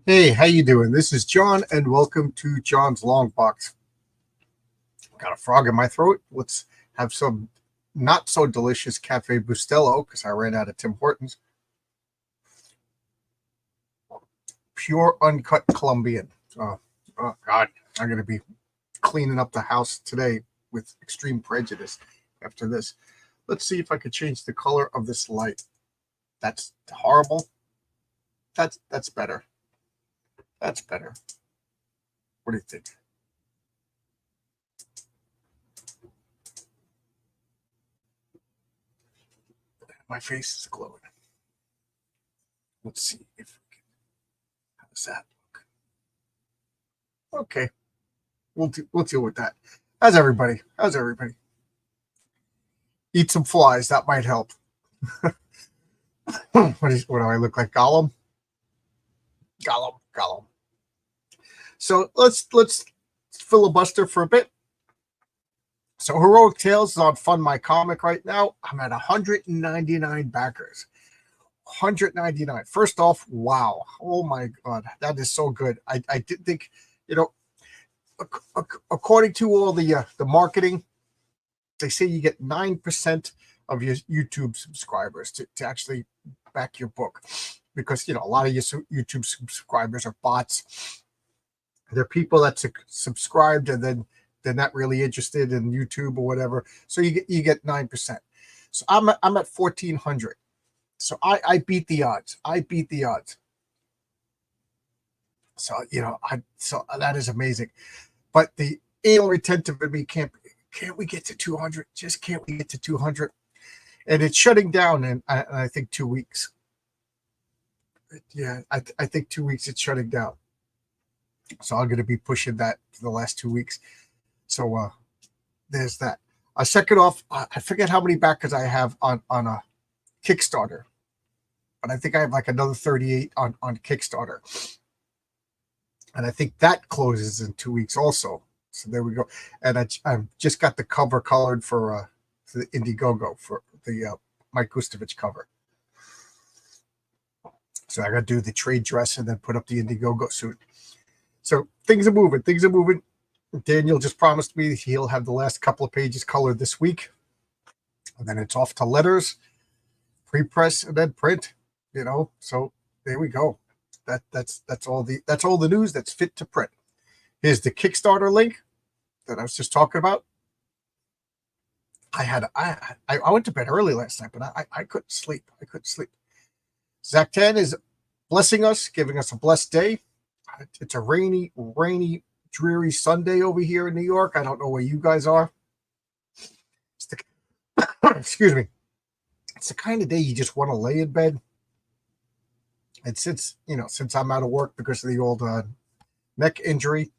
Hey, how you doing? This is John, and welcome to John's Long Box. Got a frog in my throat. Let's have some not so delicious Cafe Bustelo because I ran out of Tim Hortons. Pure uncut Colombian. Oh God, I'm gonna be cleaning up the house today with extreme prejudice after this. Let's see if I could change the color of this light. That's horrible. That's better. That's better. What do you think? My face is glowing. Let's see if we can. How does that look? Okay, we'll deal with that. How's everybody? How's everybody? Eat some flies. That might help. What do I look like? Gollum? Gollum. So let's filibuster for a bit. So Heroic Tales is on Fund My Comic right now. I'm at 199 backers. 199. First off, wow. Oh my God. That is so good. I didn't think, according to all the marketing, they say you get 9% of your YouTube subscribers to actually back your book, because a lot of your YouTube subscribers are bots. They're people that subscribed and then they're not really interested in YouTube or whatever. So you get 9%. So I'm at 1,400. So I beat the odds. So so that is amazing. But the anal retentive in me can't we get to 200? Just can't we get to 200? And it's shutting down in I think 2 weeks. Yeah, I think 2 weeks it's shutting down. So I'm going to be pushing that for the last 2 weeks. So there's that. Second off, I forget how many backers I have on a Kickstarter, but I think I have like another 38 on Kickstarter. And I think that closes in 2 weeks also. So there we go. And I just got the cover colored for the Indiegogo, for the Mike Gustovich cover. So I got to do the trade dress and then put up the Indiegogo suit. So things are moving. Daniel just promised me he'll have the last couple of pages colored this week. And then it's off to letters, pre-press, and then print. So there we go. That's all the news that's fit to print. Here's the Kickstarter link that I was just talking about. I went to bed early last night, but I couldn't sleep. Zach 10 is blessing us, giving us a blessed day. It's a rainy, dreary Sunday over here in New York. I don't know where you guys are. Excuse me. It's the kind of day you just want to lay in bed. And since I'm out of work because of the old neck injury,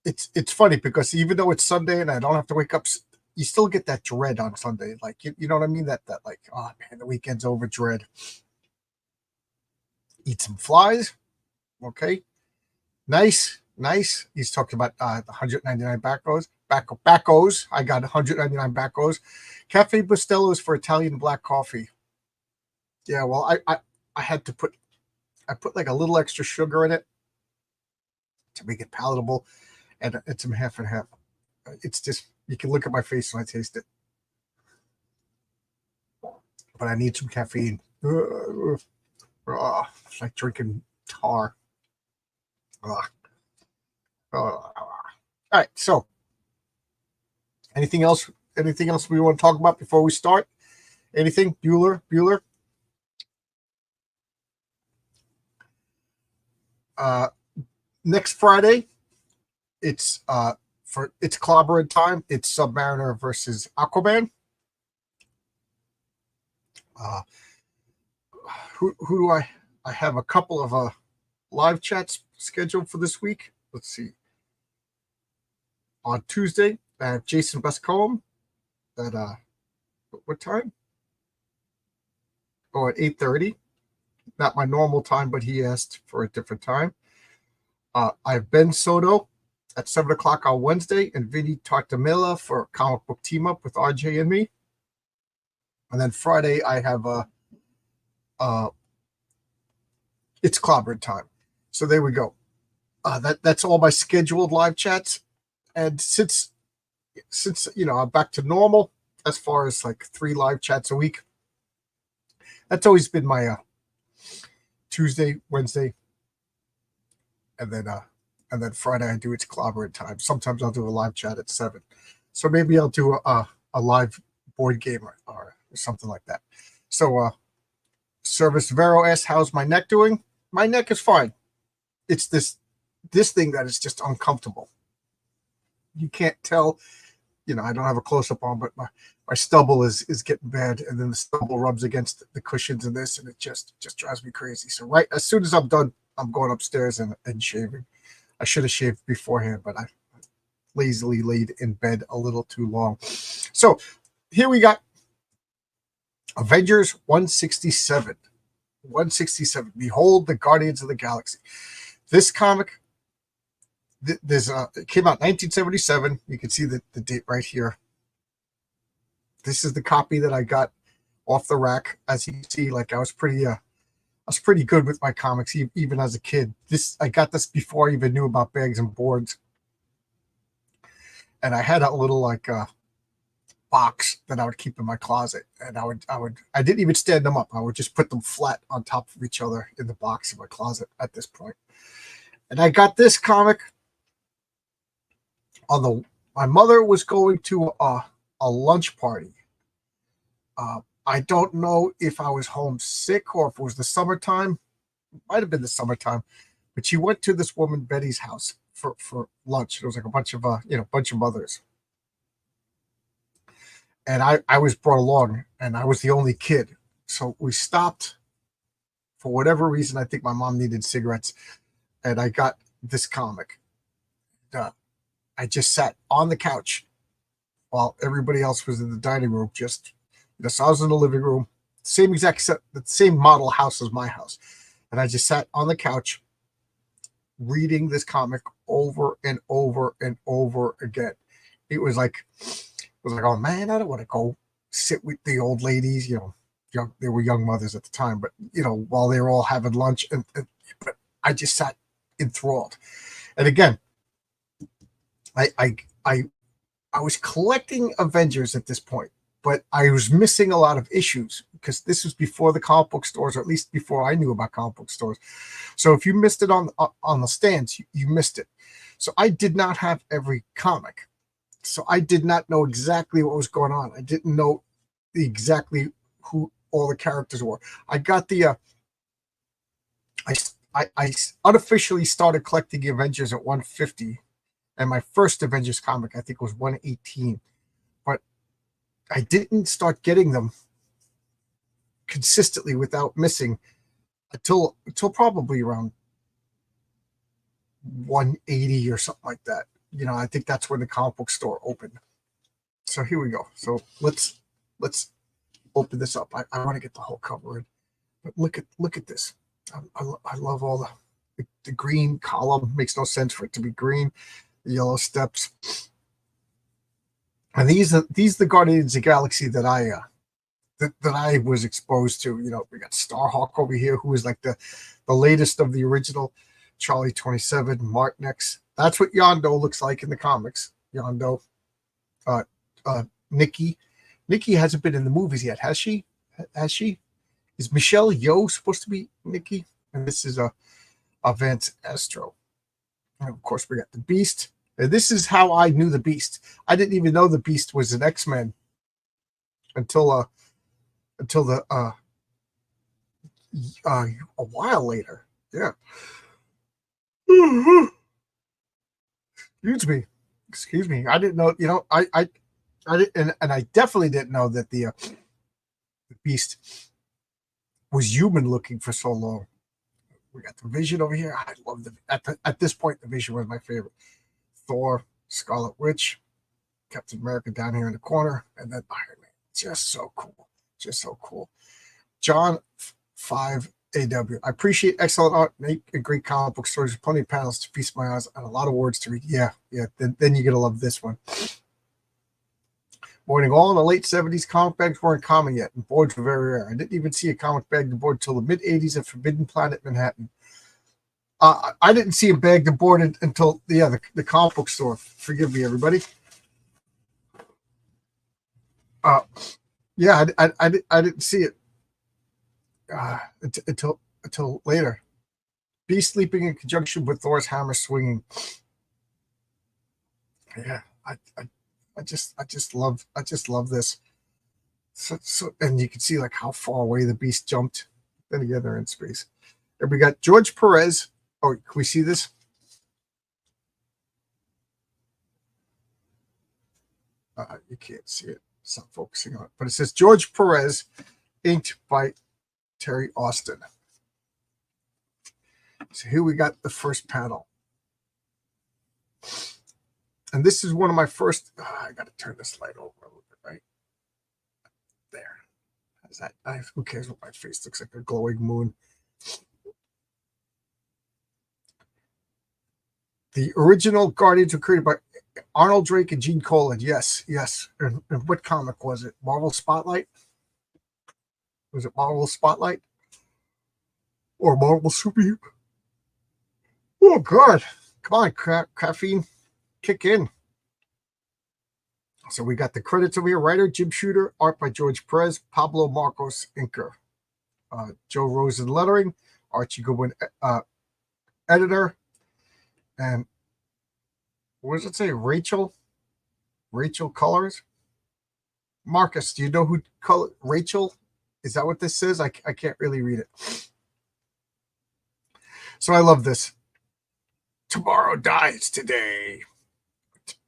it's funny because even though it's Sunday and I don't have to wake up, you still get that dread on Sunday. Like, you know what I mean? That like, oh man, the weekend's over dread. Eat some flies. Okay. Nice. He's talking about the 199 backos. Backos. I got 199 backos. Cafe Bustelo is for Italian black coffee. Yeah, well, I had to put like a little extra sugar in it to make it palatable, and it's some half and half. It's just, you can look at my face when I taste it. But I need some caffeine. It's like drinking tar. All right. So, anything else we want to talk about before we start? Anything? Bueller? Next Friday, it's clobbering time. It's Submariner versus Aquaman. Who do I have a couple of live chats scheduled for this week. Let's see. On Tuesday, I have Jason Buscombe at what time? Oh, at 8:30. Not my normal time, but he asked for a different time. I have Ben Soto at 7 o'clock on Wednesday, and Vinny Tartamella for a comic book team up with RJ and me. And then Friday, I have it's clobbering time. So there we go. That's all my scheduled live chats. And since I'm back to normal as far as like 3 live chats a week, that's always been my Tuesday, Wednesday, and then Friday I do its clobbering time. Sometimes I'll do a live chat at 7. So maybe I'll do a live board game or something like that. So Service Vero asks, how's my neck doing? My neck is fine. It's this thing that is just uncomfortable. You can't tell, I don't have a close-up on, but my stubble is getting bad, and then the stubble rubs against the cushions and this, and it just drives me crazy. So right as soon as I'm done, I'm going upstairs and shaving. I should have shaved beforehand, but I lazily laid in bed a little too long. So here we got Avengers 167. 167. Behold the Guardians of the Galaxy. This comic, it came out in 1977. You can see the date right here. This is the copy that I got off the rack. As you can see, like I was pretty good with my comics, even as a kid. I got this before I even knew about bags and boards. And I had a little box that I would keep in my closet, and I didn't even stand them up. I would just put them flat on top of each other in the box in my closet at this point. And I got this comic my mother was going to a lunch party. I don't know if I was homesick or if it was the summertime. It might have been the summertime, but she went to this woman Betty's house for lunch. There was like a bunch of mothers. And I was brought along, and I was the only kid. So we stopped for whatever reason. I think my mom needed cigarettes, and I got this comic. I just sat on the couch while everybody else was in the dining room. So I was in the living room, same exact set, the same model house as my house. And I just sat on the couch reading this comic over and over and over again. It was like, oh man, I don't want to go sit with the old ladies, they were young mothers at the time, but while they were all having lunch, but I just sat enthralled. And again, I was collecting Avengers at this point, but I was missing a lot of issues because this was before the comic book stores, or at least before I knew about comic book stores. So if you missed it on the stands, you missed it. So I did not have every comic. So I did not know exactly what was going on. I didn't know exactly who all the characters were. I got I unofficially started collecting Avengers at 150, and my first Avengers comic I think was 118. But I didn't start getting them consistently without missing until probably around 180 or something like that. I think that's when the comic book store opened. So here we go. So let's open this up. I want to get the whole cover in, but look at this. I love all the green column. Makes no sense for it to be green. The yellow steps. And these are the Guardians of the Galaxy that I was exposed to. We got Starhawk over here, who is like the latest of the original. Charlie 27, Martinex. That's what Yondo looks like in the comics. Yondo. Nikki. Nikki hasn't been in the movies yet, has she? Is Michelle Yeoh supposed to be Nikki? And this is a Vance Astro. And of course, we got the Beast. And this is how I knew the Beast. I didn't even know the Beast was an X-Men until a while later. Yeah. Excuse me. I didn't know. I didn't, and I definitely didn't know that the Beast was human looking for so long. We got the Vision over here. I love at this point, the Vision was my favorite. Thor, Scarlet Witch, Captain America down here in the corner, and then Iron Man. Just so cool. John 5 AW. I appreciate excellent art, make a great comic book stories, plenty of panels to feast my eyes, and a lot of words to read. Yeah. Then you're gonna love this one. Morning all. In the late 70s, comic bags weren't common yet, and boards were very rare. I didn't even see a comic bag board until the mid 80s at Forbidden Planet, Manhattan. I didn't see him bagged and boarded until the comic book store. Forgive me, everybody. Yeah, I didn't see it until later. Beast sleeping in conjunction with Thor's hammer swinging. Yeah, I just love this. So, and you can see like how far away the Beast jumped. Then again, they're in space. And we got George Perez. Oh, can we see this? You can't see it. It's not focusing on it. But it says George Perez, inked by Terry Austin. So here we got the first panel. And this is one of my first. I got to turn this light over a little bit, right? There. How's that? Who cares what my face looks like? A glowing moon. The original Guardians were created by Arnold Drake and Gene Colan. Yes. And what comic was it? Marvel Spotlight? Was it Marvel Spotlight? Or Marvel Superhero? Oh, God. Come on, caffeine. Kick in. So we got the credits over here. Writer, Jim Shooter. Art by George Perez. Pablo Marcos, inker. Joe Rosen, lettering. Archie Goodwin, editor. And what does it say? Rachel colors. Marcus, do you know who color Rachel? Is that what this says? I can't really read it. So I love this. Tomorrow dies today.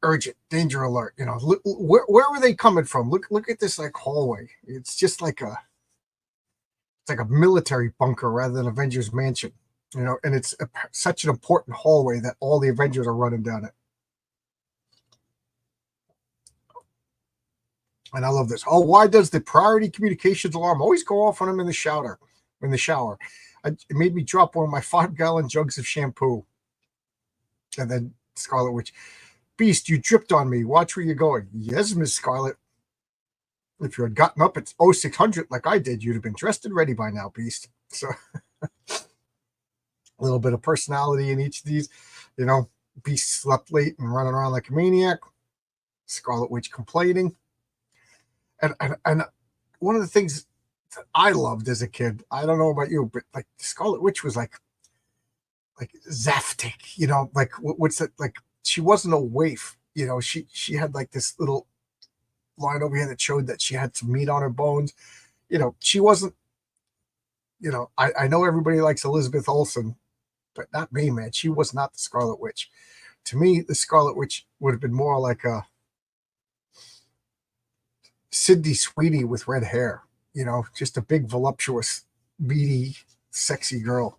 Urgent danger alert. You know, where were they coming from? Look at this like hallway. It's just like a military bunker rather than Avengers Mansion. You know, and it's such an important hallway that all the Avengers are running down it. And I love this. Oh, why does the priority communications alarm always go off when I'm in the shower? It made me drop one of my 5-gallon jugs of shampoo. And then Scarlet Witch, Beast, you dripped on me. Watch where you're going. Yes, Miss Scarlet. If you had gotten up at 0600 like I did, you'd have been dressed and ready by now, Beast. So a little bit of personality in each of these. You know, Beast slept late and running around like a maniac. Scarlet Witch complaining. And one of the things that I loved as a kid, I don't know about you, but like Scarlet Witch was like Zaftig, you know, like what's it like? She wasn't a waif, you know. She had like this little line over here that showed that she had some meat on her bones. You know, she wasn't. You know, I know everybody likes Elizabeth Olsen, but not me, man. She was not the Scarlet Witch. To me, the Scarlet Witch would have been more like a Sydney Sweeney with red hair, you know, just a big, voluptuous, meaty, sexy girl,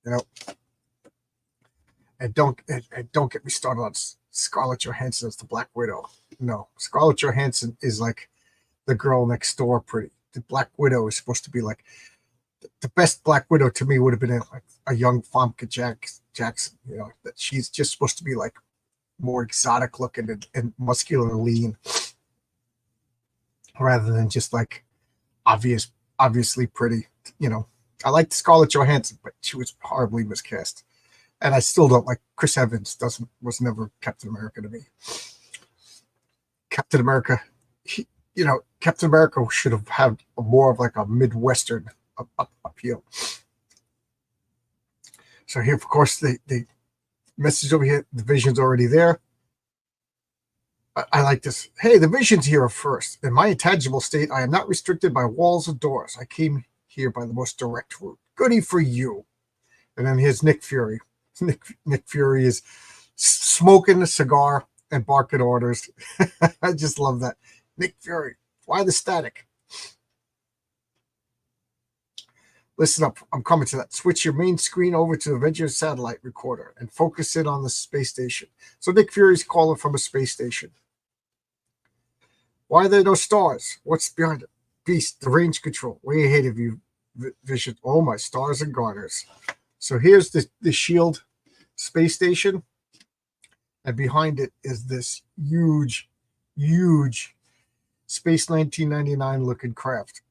you know. And don't get me started on Scarlett Johansson as the Black Widow. No, Scarlett Johansson is like the girl next door, pretty. The Black Widow is supposed to be like the best Black Widow to me would have been like a young Famke Jackson, you know, that she's just supposed to be like more exotic looking and muscular and lean, rather than just like obviously pretty. You know, I liked Scarlett Johansson, but she was horribly miscast. And I still don't like Chris Evans. Was never Captain America to me. Captain America, Captain America should have had more of like a Midwestern appeal. So here, of course, the message over here, the Vision's already there. I like this. Hey, the Vision's here first. In my intangible state, I am not restricted by walls or doors. I came here by the most direct route. Goody for you. And then here's Nick Fury. Nick Fury is smoking a cigar and barking orders. I just love that. Nick Fury, why the static? Listen up, I'm coming to that. Switch your main screen over to Avengers satellite recorder and focus in on the space station. So Nick Fury's calling from a space station. Why are there no stars? What's behind it? Beast, the range control. Way ahead of you, Vision. Oh, my stars and garters. So here's the SHIELD space station. And behind it is this huge Space 1999 looking craft.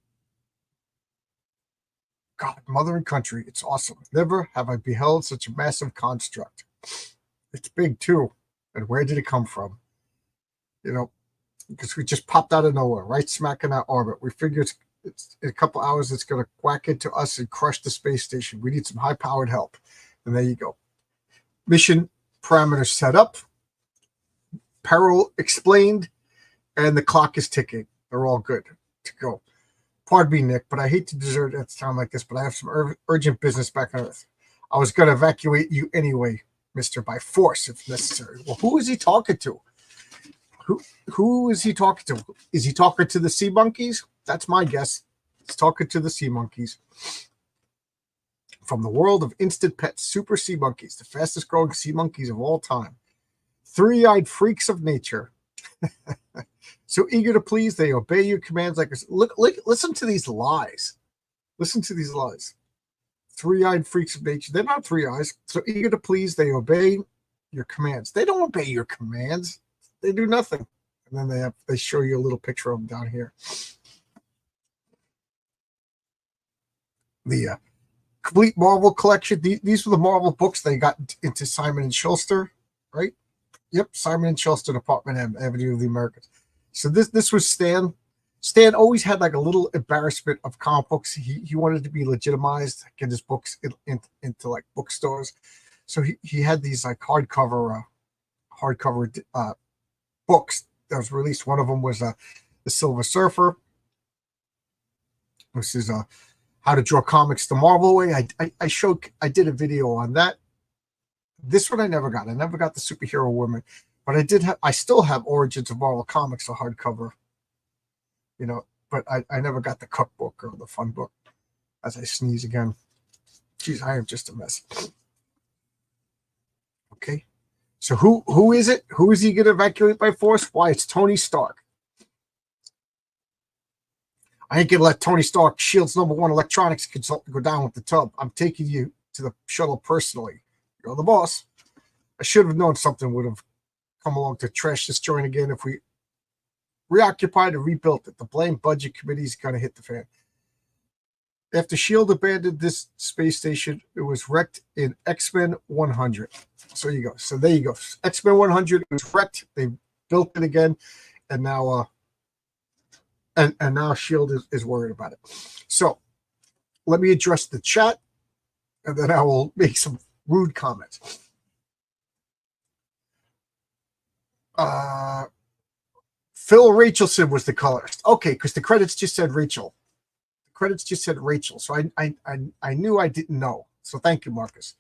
God, mother and country, it's awesome. Never have I beheld such a massive construct. It's big too. And where did it come from? You know, because we just popped out of nowhere, right smack in our orbit. We figure it's in a couple hours it's going to whack into us and crush the space station. We need some high-powered help. And there you go. Mission parameters set up, peril explained, and the clock is ticking. They're all good to go. Pardon me, Nick, but I hate to desert at a time like this, but I have some urgent business back on Earth. I was going to evacuate you anyway, mister, by force if necessary. Well, who is he talking to? Who is he talking to? Is he talking to the sea monkeys? That's my guess. He's talking to the sea monkeys. From the world of instant pets, super sea monkeys, the fastest growing sea monkeys of all time. Three-eyed freaks of nature. So eager to please, they obey your commands like look, listen to these lies. Listen to these lies. Three-eyed freaks of nature. They're not three eyes. So eager to please, they obey your commands. They don't obey your commands. They do nothing. And then they show you a little picture of them down here. The complete Marvel collection. These were the Marvel books they got into Simon and Schuster, right? Yep, Simon and Schuster, Department M, Avenue of the Americas. So this was Stan. Stan always had like a little embarrassment of comic books. He wanted to be legitimized, get his books into like bookstores. So he had these like hardcover books that was released. One of them was the Silver Surfer. This is how to draw comics the Marvel way. I did a video on that. This one I never got. I never got the Superhero Woman, but I still have Origins of Marvel Comics, a hardcover, you know, but I never got the cookbook or the fun book. As I sneeze again. Jeez, I am just a mess. Okay. So who is it? Who is he going to evacuate by force? Why, it's Tony Stark. I ain't going to let Tony Stark, S.H.I.E.L.D.'s #1 electronics consultant, go down with the tub. I'm taking you to the shuttle personally. You're the boss. I should have known something would have come along to trash this joint again if we reoccupied and rebuilt it. The blame budget committee is going to hit the fan. After S.H.I.E.L.D. abandoned this space station, it was wrecked in X-Men 100. So you go. So there you go. X-Men 100, it was wrecked. They built it again, and now and now S.H.I.E.L.D. is worried about it. So let me address the chat, and then I will make some rude comments. Phil Rachelson was the colorist. Okay, because the credits just said Rachel. The credits just said Rachel. So I knew I didn't know. So thank you, Marcus.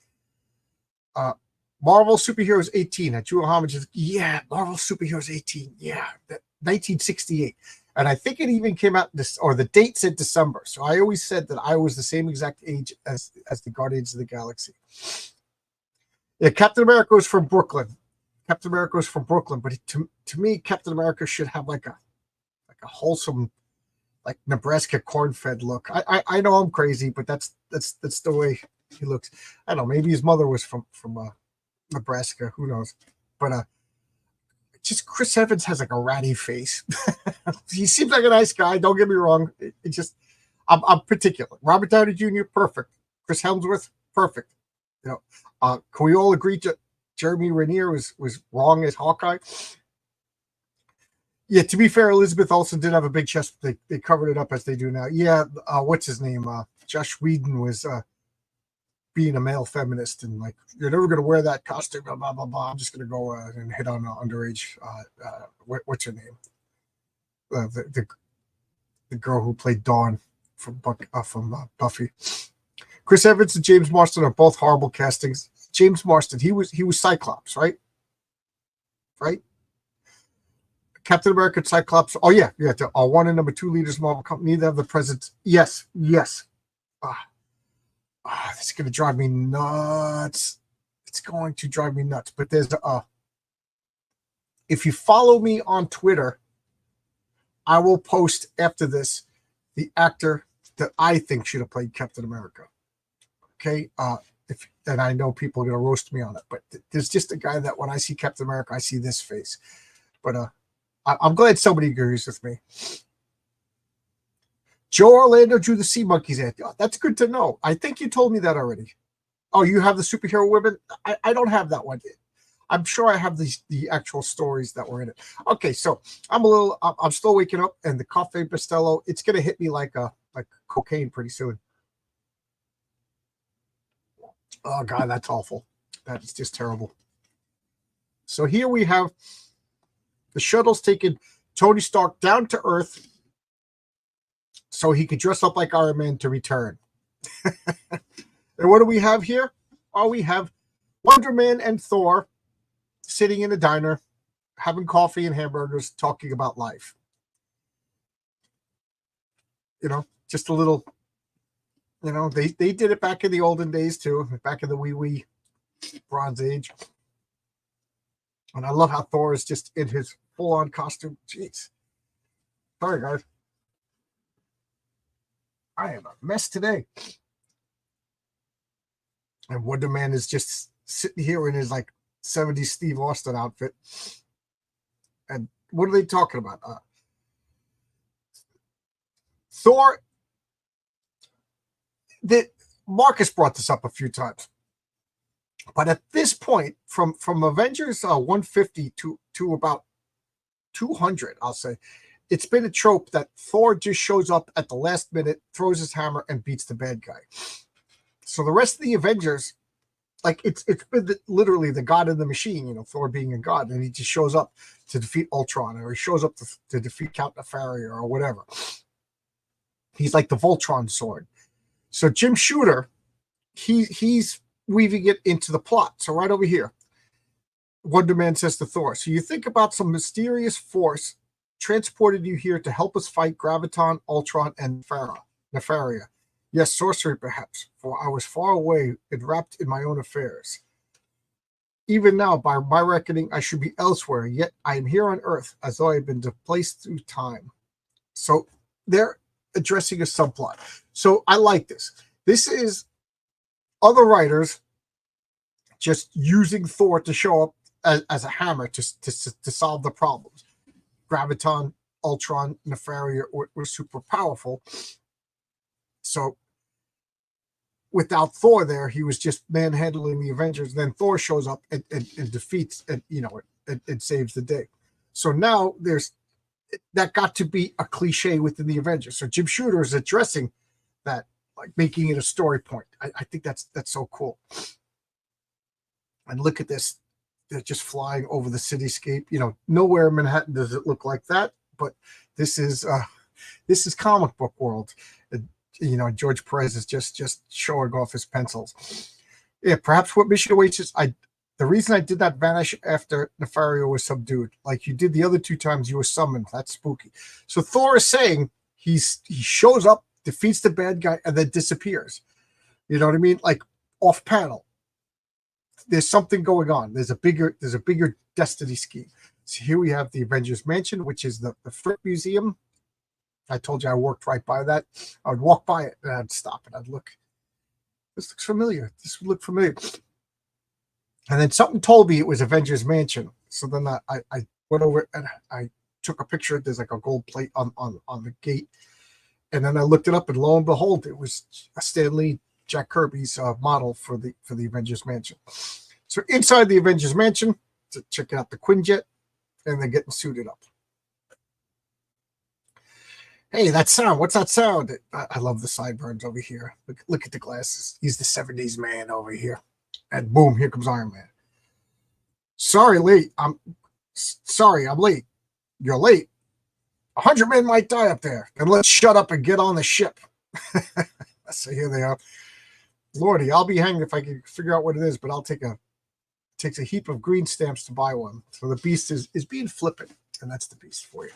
Marvel Superheroes 18. I drew a homage. Yeah, Marvel Superheroes 18. Yeah, 1968. And I think it even came out or the date said December. So I always said that I was the same exact age as the Guardians of the Galaxy. Yeah, Captain America was from Brooklyn. Captain America was from Brooklyn, but to me, Captain America should have like a wholesome, like Nebraska corn-fed look. I know I'm crazy, but that's the way he looks. I don't know. Maybe his mother was from Nebraska. Who knows? But just Chris Evans has like a ratty face. He seems like a nice guy. Don't get me wrong. It just I'm particular. Robert Downey Jr. perfect. Chris Hemsworth perfect. You know, can we all agree that Jeremy Renner was wrong as Hawkeye? Yeah, to be fair, Elizabeth Olsen did have a big chest. They covered it up as they do now. Yeah, what's his name? Josh Whedon was being a male feminist and like, you're never going to wear that costume, blah, blah, blah, blah. I'm just going to go and hit on underage. What's her name? The girl who played Dawn from Buffy. Chris Evans and James Marsden are both horrible castings. James Marsden, he was Cyclops, right? Right? Captain America and Cyclops. Oh yeah. One and number 2 leaders of Marvel Company. Neither have the presence. Yes. This is going to drive me nuts. It's going to drive me nuts. But there's if you follow me on Twitter, I will post after this the actor that I think should have played Captain America. Okay, and I know people are going to roast me on it, but there's just a guy that when I see Captain America, I see this face. But I'm glad somebody agrees with me. Joe Orlando drew the Sea Monkeys. Oh, that's good to know. I think you told me that already. Oh, you have the superhero women? I don't have that one. I'm sure I have the actual stories that were in it. Okay, so I'm still waking up, and the Cafe Bustelo, it's gonna hit me like cocaine pretty soon. Oh God, that's awful. That's just terrible. So here we have the shuttle's taking Tony Stark down to Earth so he could dress up like Iron Man to return. And what do we have here? Oh, we have Wonder Man and Thor sitting in a diner, having coffee and hamburgers, talking about life. Just a little, they did it back in the olden days too, back in the wee Bronze Age. And I love how Thor is just in his full-on costume. Jeez. Sorry, guys. I am a mess today. And Wonder Man is just sitting here in his 70s Steve Austin outfit. And what are they talking about? Thor. Marcus brought this up a few times. But at this point, from Avengers 150 to about 200, I'll say, it's been a trope that Thor just shows up at the last minute, throws his hammer, and beats the bad guy. So the rest of the Avengers, it's been literally the god of the machine, Thor being a god, and he just shows up to defeat Ultron, or he shows up to defeat Count Nefaria, or whatever. He's like the Voltron sword. So Jim Shooter, he's weaving it into the plot. So right over here, Wonder Man says to Thor, so you think about some mysterious force transported you here to help us fight Graviton, Ultron, and Nefaria. Yes, sorcery perhaps, for I was far away and wrapped in my own affairs. Even now, by my reckoning, I should be elsewhere, yet I am here on Earth as though I had been displaced through time. So they're addressing a subplot. So I like this. This is other writers just using Thor to show up as a hammer to solve the problems. Graviton, Ultron, Nefaria were super powerful. So without Thor there, he was just manhandling the Avengers. Then Thor shows up and defeats and saves the day. So now that got to be a cliche within the Avengers. So Jim Shooter is addressing that, making it a story point. I think that's so cool. And look at this. They're just flying over the cityscape. Nowhere in Manhattan does it look like that, but this is comic book world. George Perez is just showing off his pencils. Yeah, perhaps what mission awaits is the reason I did that vanish after Nefaria was subdued, like you did the other two times you were summoned. That's spooky. So Thor is saying he shows up, defeats the bad guy, and then disappears. You know what I mean? Off panel. There's something going on. There's a bigger destiny scheme. So here we have the Avengers Mansion, which is the Frick Museum. I told you I worked right by that. I would walk by it and I'd stop and I'd look. This looks familiar. This would look familiar. And then something told me it was Avengers Mansion. So then I went over and I took a picture. There's a gold plate on the gate. And then I looked it up, and lo and behold, it was a Stan Lee, Jack Kirby's model for the Avengers Mansion. So inside the Avengers Mansion, to check out the Quinjet, and they're getting suited up. Hey, that sound. What's that sound? I love the sideburns over here. Look at the glasses. He's the 70s man over here. And boom, here comes Iron Man. Sorry, late. I'm late. You're late. 100 men might die up there. Then let's shut up and get on the ship. So here they are. Lordy, I'll be hanged if I can figure out what it is, but takes a heap of green stamps to buy one. So the beast is being flippant, and that's the beast for you.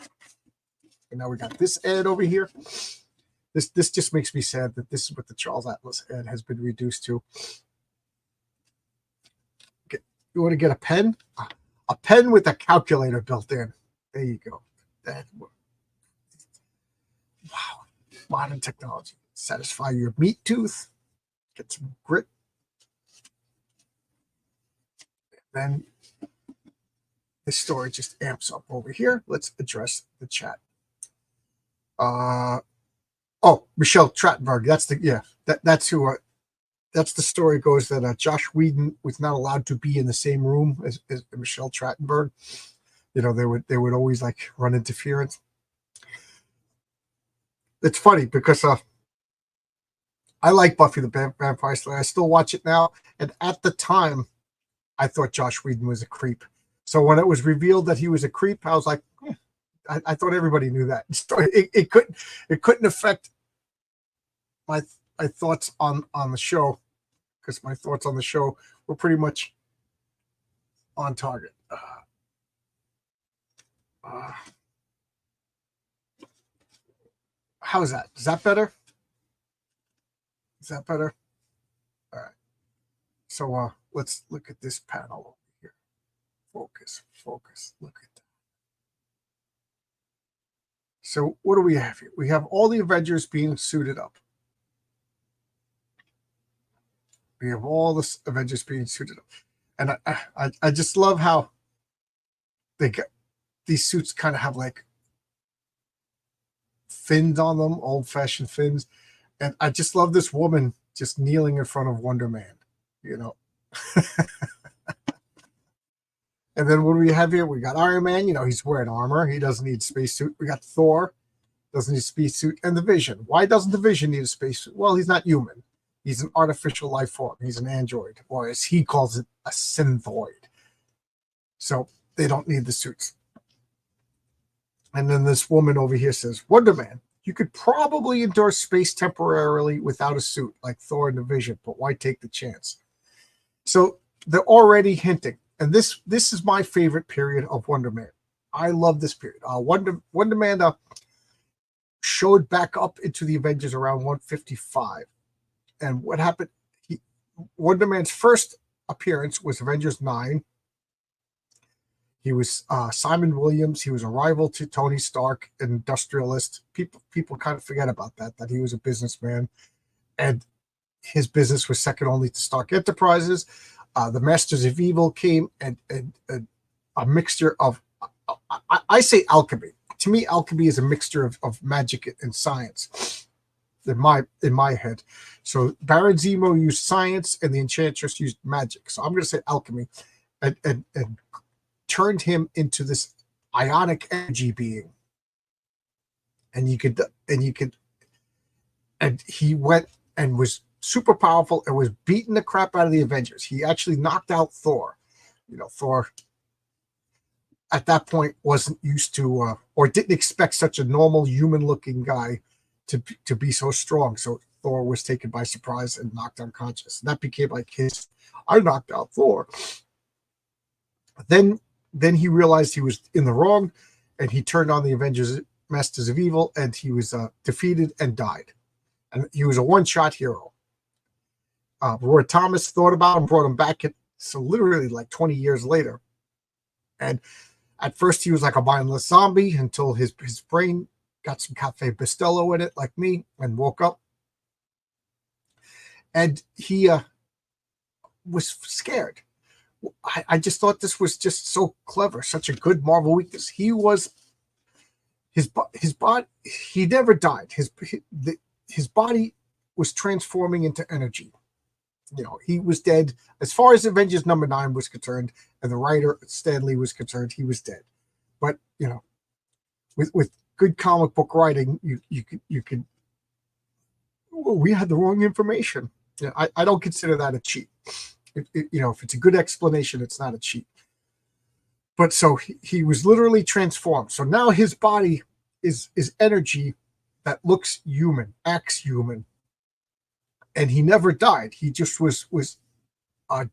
And now we got this ad over here. This just makes me sad that this is what the Charles Atlas ad has been reduced to. You want to get a pen? A pen with a calculator built in. There you go. Wow. Modern technology. Satisfy your meat tooth. Get some grit. Then this story just amps up over here. Let's address the chat. Oh, Michelle Trachtenberg. That's the yeah. That's who. That's the story goes that Josh Whedon was not allowed to be in the same room as Michelle Trachtenberg. You know, they would always like run interference. It's funny because I like Buffy the Vampire Slayer. I still watch it now, and at the time, I thought Josh Whedon was a creep. So when it was revealed that he was a creep, I was like, I thought everybody knew that. It couldn't affect my my thoughts on the show, because my thoughts on the show were pretty much on target. How is that? Is that better? Is that better? All right. So let's look at this panel over here. Focus. Look at that. So what do we have here? We have all the Avengers being suited up. We have all the Avengers being suited up. And I just love how they got these suits kind of have like fins on them, old-fashioned fins. And I just love this woman just kneeling in front of Wonder Man, you know. And then what do we have here? We got Iron Man, you know, he's wearing armor. He doesn't need a spacesuit. We got Thor, doesn't need a spacesuit. And the Vision. Why doesn't the Vision need a spacesuit? Well, he's not human. He's an artificial life form. He's an android, or as he calls it, a synthoid. So they don't need the suits. And then this woman over here says, Wonder Man, you could probably endure space temporarily without a suit, like Thor and the Vision, but why take the chance? So they're already hinting. And this is my favorite period of Wonder Man. I love this period. Wonder Man showed back up into the Avengers around 155. And what happened? Wonder Man's first appearance was Avengers 9. He was Simon Williams. He was a rival to Tony Stark, an industrialist. People kind of forget about that he was a businessman, and his business was second only to Stark Enterprises. The Masters of Evil came, and a mixture of, I say alchemy. To me, alchemy is a mixture of magic and science in my head. So Baron Zemo used science, and the Enchantress used magic. So I'm going to say alchemy, and turned him into this ionic energy being. And he went and was super powerful and was beating the crap out of the Avengers. He actually knocked out Thor. You know, Thor at that point wasn't used to or didn't expect such a normal human looking guy to be so strong. So Thor was taken by surprise and knocked unconscious. And that became like I knocked out Thor. Then he realized he was in the wrong, and he turned on the Avengers Masters of Evil, and he was defeated and died. And he was a one-shot hero. Roy Thomas thought about him, brought him back, so literally like 20 years later. And at first he was like a mindless zombie until his brain got some Cafe Bustelo in it, like me, and woke up. And he was scared. I just thought this was just so clever, such a good Marvel weakness. He was his body. He never died. His body was transforming into energy. You know, he was dead as far as Avengers number 9 was concerned, and the writer Stan Lee was concerned. He was dead. But you know, with good comic book writing, you could. We had the wrong information. You know, I don't consider that a cheat. You know, if it's a good explanation, it's not a cheat. But so he was literally transformed. So now his body is energy that looks human, acts human, and he never died. He just was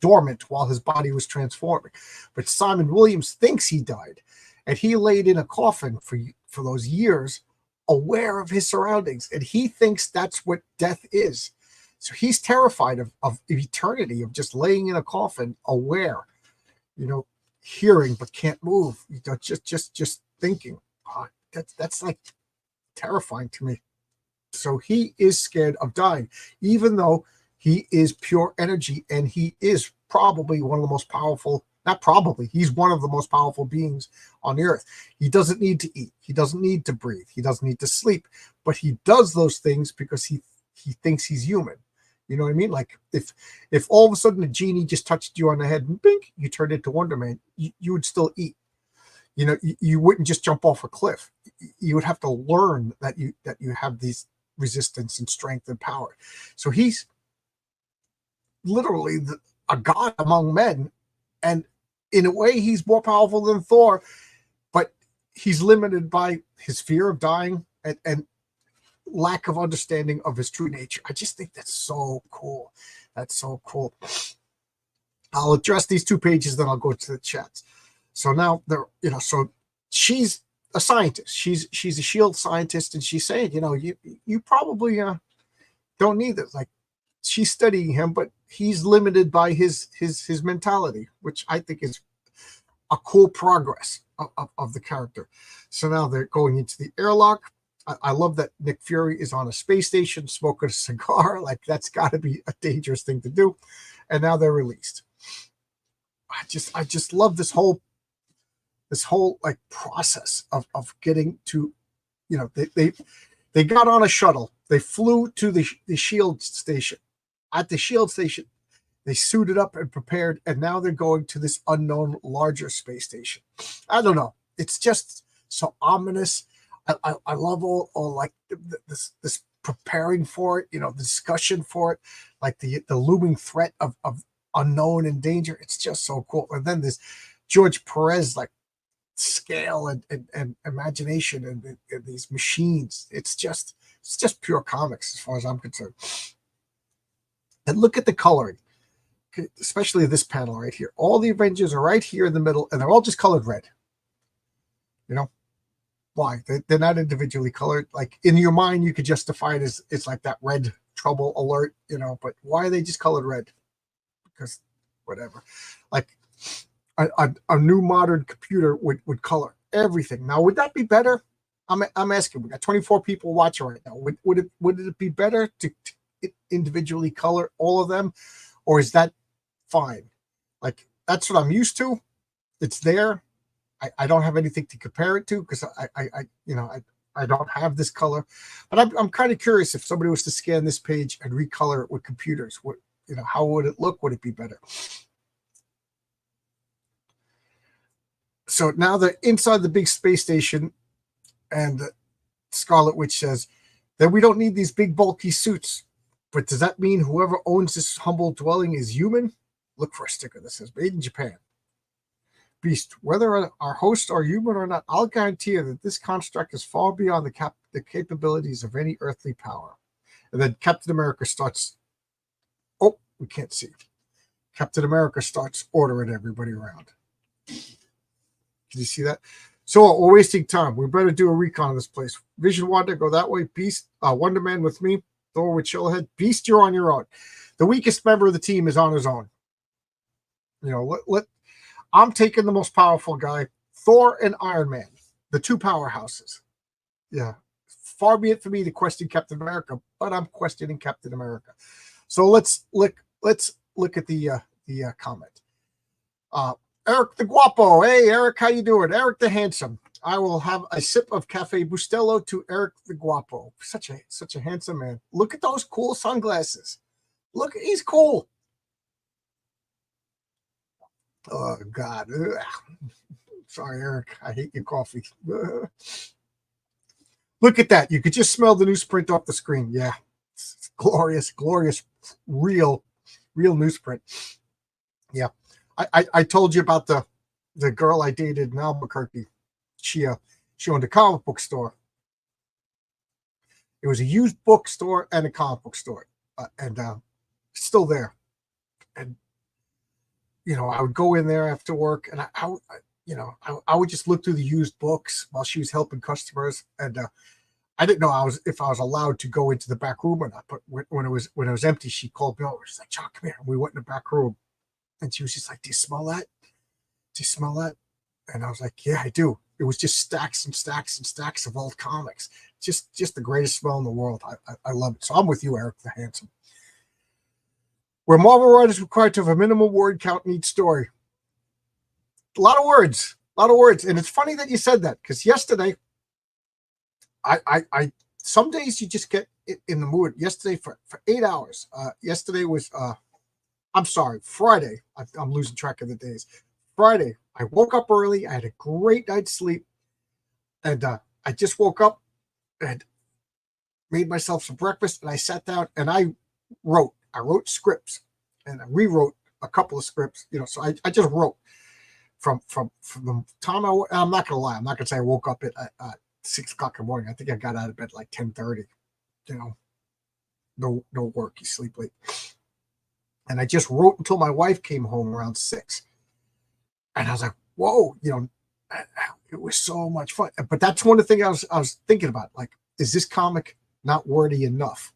dormant while his body was transforming. But Simon Williams thinks he died, and he laid in a coffin for those years, aware of his surroundings, and he thinks that's what death is. So he's terrified of eternity, of just laying in a coffin, aware, you know, hearing but can't move, you know, just thinking. That's like terrifying to me. So he is scared of dying, even though he is pure energy, and he is probably one of the most powerful Not probably. He's one of the most powerful beings on the earth. He doesn't need to eat. He doesn't need to breathe. He doesn't need to sleep. But he does those things because he thinks he's human. You know what I mean? Like if all of a sudden a genie just touched you on the head and bink, you turned into Wonder Man, you would still eat. You know, you wouldn't just jump off a cliff. You would have to learn that you have these resistance and strength and power. So he's literally a god among men, and in a way he's more powerful than Thor, but he's limited by his fear of dying and lack of understanding of his true nature. I just think that's so cool. That's so cool. I'll address these 2 pages, then I'll go to the chats. So now they're, you know, so she's a scientist. She's a shield scientist, and she's saying, you know, you probably don't need this. Like, she's studying him, but he's limited by his mentality, which I think is a cool progress of the character. So now they're going into the airlock. I love that Nick Fury is on a space station smoking a cigar. Like, that's got to be a dangerous thing to do. And now they're released. I just love this whole like process of getting to, you know, they got on a shuttle. They flew to the shield station. At the shield station, they suited up and prepared, and now they're going to this unknown larger space station. I don't know. It's just so ominous. I love all like this preparing for it, you know, the discussion for it, like the looming threat of unknown and danger. It's just so cool. And then this George Perez like scale and imagination and these machines. It's just pure comics as far as I'm concerned. And look at the coloring, especially this panel right here. All the Avengers are right here in the middle, and they're all just colored red. You know why? They're not individually colored. Like, in your mind, you could justify it as it's like that red trouble alert, you know. But why are they just colored red? Because whatever. Like a new modern computer would color everything. Now, would that be better? I'm asking. We got 24 people watching right now. Would it be better to individually color all of them, or is that fine? Like, that's what I'm used to. It's there. I don't have anything to compare it to because I don't have this color. But I'm kind of curious if somebody was to scan this page and recolor it with computers. What, you know, how would it look? Would it be better? So now they're inside the big space station, and Scarlet Witch says that we don't need these big bulky suits. But does that mean whoever owns this humble dwelling is human? Look for a sticker that says "Made in Japan." Beast, whether our hosts are human or not, I'll guarantee you that this construct is far beyond the capabilities of any earthly power. And then Captain America starts. Oh, we can't see. Captain America starts ordering everybody around. Can you see that? So we're wasting time. We better do a recon of this place. Vision Wanda, go that way. Beast, Wonder Man with me. Thor with Chillhead. Beast, you're on your own. The weakest member of the team is on his own. You know, I'm taking the most powerful guy, Thor and Iron Man, the 2 powerhouses. Yeah. Far be it for me to question Captain America, but I'm questioning Captain America. So let's look at the comment. Eric the Guapo. Hey, Eric, how you doing? Eric the Handsome. I will have a sip of Cafe Bustelo to Eric the Guapo. Such a handsome man. Look at those cool sunglasses. Look, he's cool. Oh, God. Sorry, Eric. I hate your coffee. Look at that. You could just smell the newsprint off the screen. Yeah. It's glorious, real newsprint. Yeah. I told you about the girl I dated in Albuquerque. She owned a comic book store. It was a used bookstore and a comic book store, and still there. And you know, I would go in there after work, and I would just look through the used books while she was helping customers. And I didn't know if I was allowed to go into the back room or not. But when it was empty, she called me over. She's like, "John, come here." And we went in the back room, and she was just like, "Do you smell that? Do you smell that?" And I was like, "Yeah, I do." It was just stacks and stacks and stacks of old comics. Just the greatest smell in the world. I love it. So I'm with you, Eric the Handsome. Where Marvel writers required to have a minimum word count in each story. A lot of words, a lot of words. And it's funny that you said that, because yesterday, I some days you just get in the mood. Yesterday for 8 hours. Yesterday was I'm sorry, Friday. I'm losing track of the days. Friday, I woke up early. I had a great night's sleep, and I just woke up and made myself some breakfast, and I sat down and I wrote. I wrote scripts, and I rewrote a couple of scripts. So I just wrote from the time I'm not gonna lie. I'm not gonna say I woke up at 6 o'clock in the morning. I think I got out of bed like 10:30. No work. You sleep late, and I just wrote until my wife came home around 6. And I was like, whoa, it was so much fun. But that's one of the things I was thinking about. Like, is this comic not wordy enough?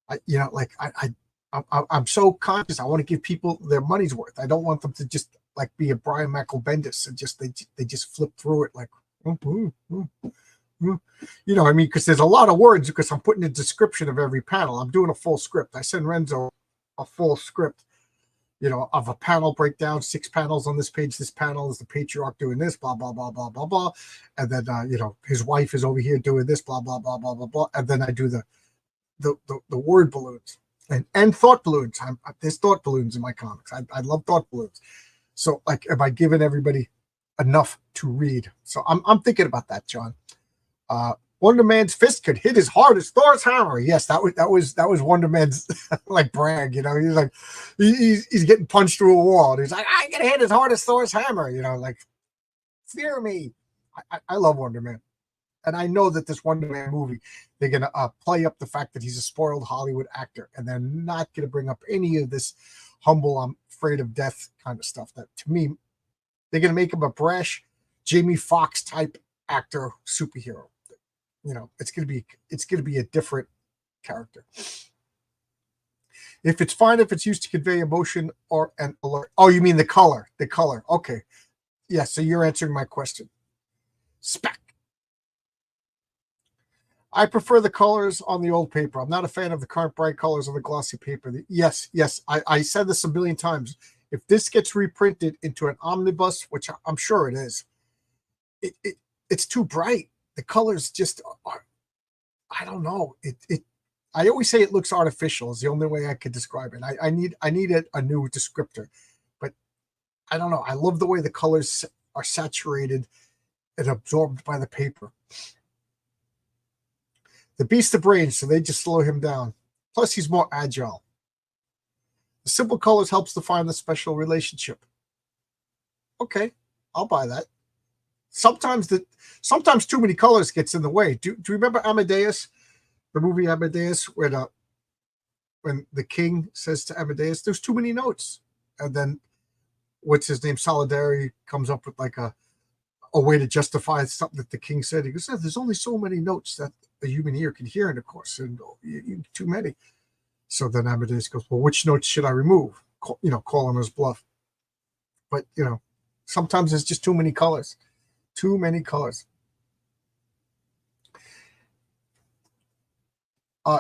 I'm so conscious. I want to give people their money's worth. I don't want them to just like be a Brian Michael Bendis and they just flip through it like, because there's a lot of words, because I'm putting a description of every panel. I'm doing a full script. I send Renzo a full script, of a panel breakdown, 6 panels on this page. This panel is the patriarch doing this, blah, blah, blah, blah, blah, blah. And then, his wife is over here doing this, blah, blah, blah, blah, blah, blah. And then I do the word balloons and thought balloons. There's thought balloons in my comics. I love thought balloons. So, like, am I giving everybody enough to read? So I'm thinking about that, John. Wonder Man's fist could hit as hard as Thor's hammer. Yes, that was Wonder Man's like brag. He's like he's getting punched through a wall, and he's like, I can hit as hard as Thor's hammer. Like, fear me. I love Wonder Man, and I know that this Wonder Man movie, they're gonna play up the fact that he's a spoiled Hollywood actor, and they're not gonna bring up any of this humble, I'm afraid of death kind of stuff. That, to me, they're gonna make him a brash Jamie Foxx type actor superhero. It's gonna be a different character. If it's fine if it's used to convey emotion or an alert. Oh, you mean the color? The color. Okay. Yeah, so you're answering my question. Spec. I prefer the colors on the old paper. I'm not a fan of the current bright colors on the glossy paper. Yes. I said this a million times. If this gets reprinted into an omnibus, which I'm sure it is, it's too bright. The colors just are, I don't know. I always say it looks artificial is the only way I could describe it. I need a new descriptor, but I don't know. I love the way the colors are saturated and absorbed by the paper. The beast of brains, so they just slow him down. Plus, he's more agile. The simple colors helps define the special relationship. Okay, I'll buy that. Sometimes too many colors gets in the way. Do you remember Amadeus, the movie Amadeus, where when the king says to Amadeus, "There's too many notes," and then what's his name, Solidarity, comes up with like a way to justify something that the king said. He goes, "There's only so many notes that a human ear can hear in a course, and too many." So then Amadeus goes, "Well, which notes should I remove?" Call him his bluff. But sometimes there's just too many colors. Too many colors.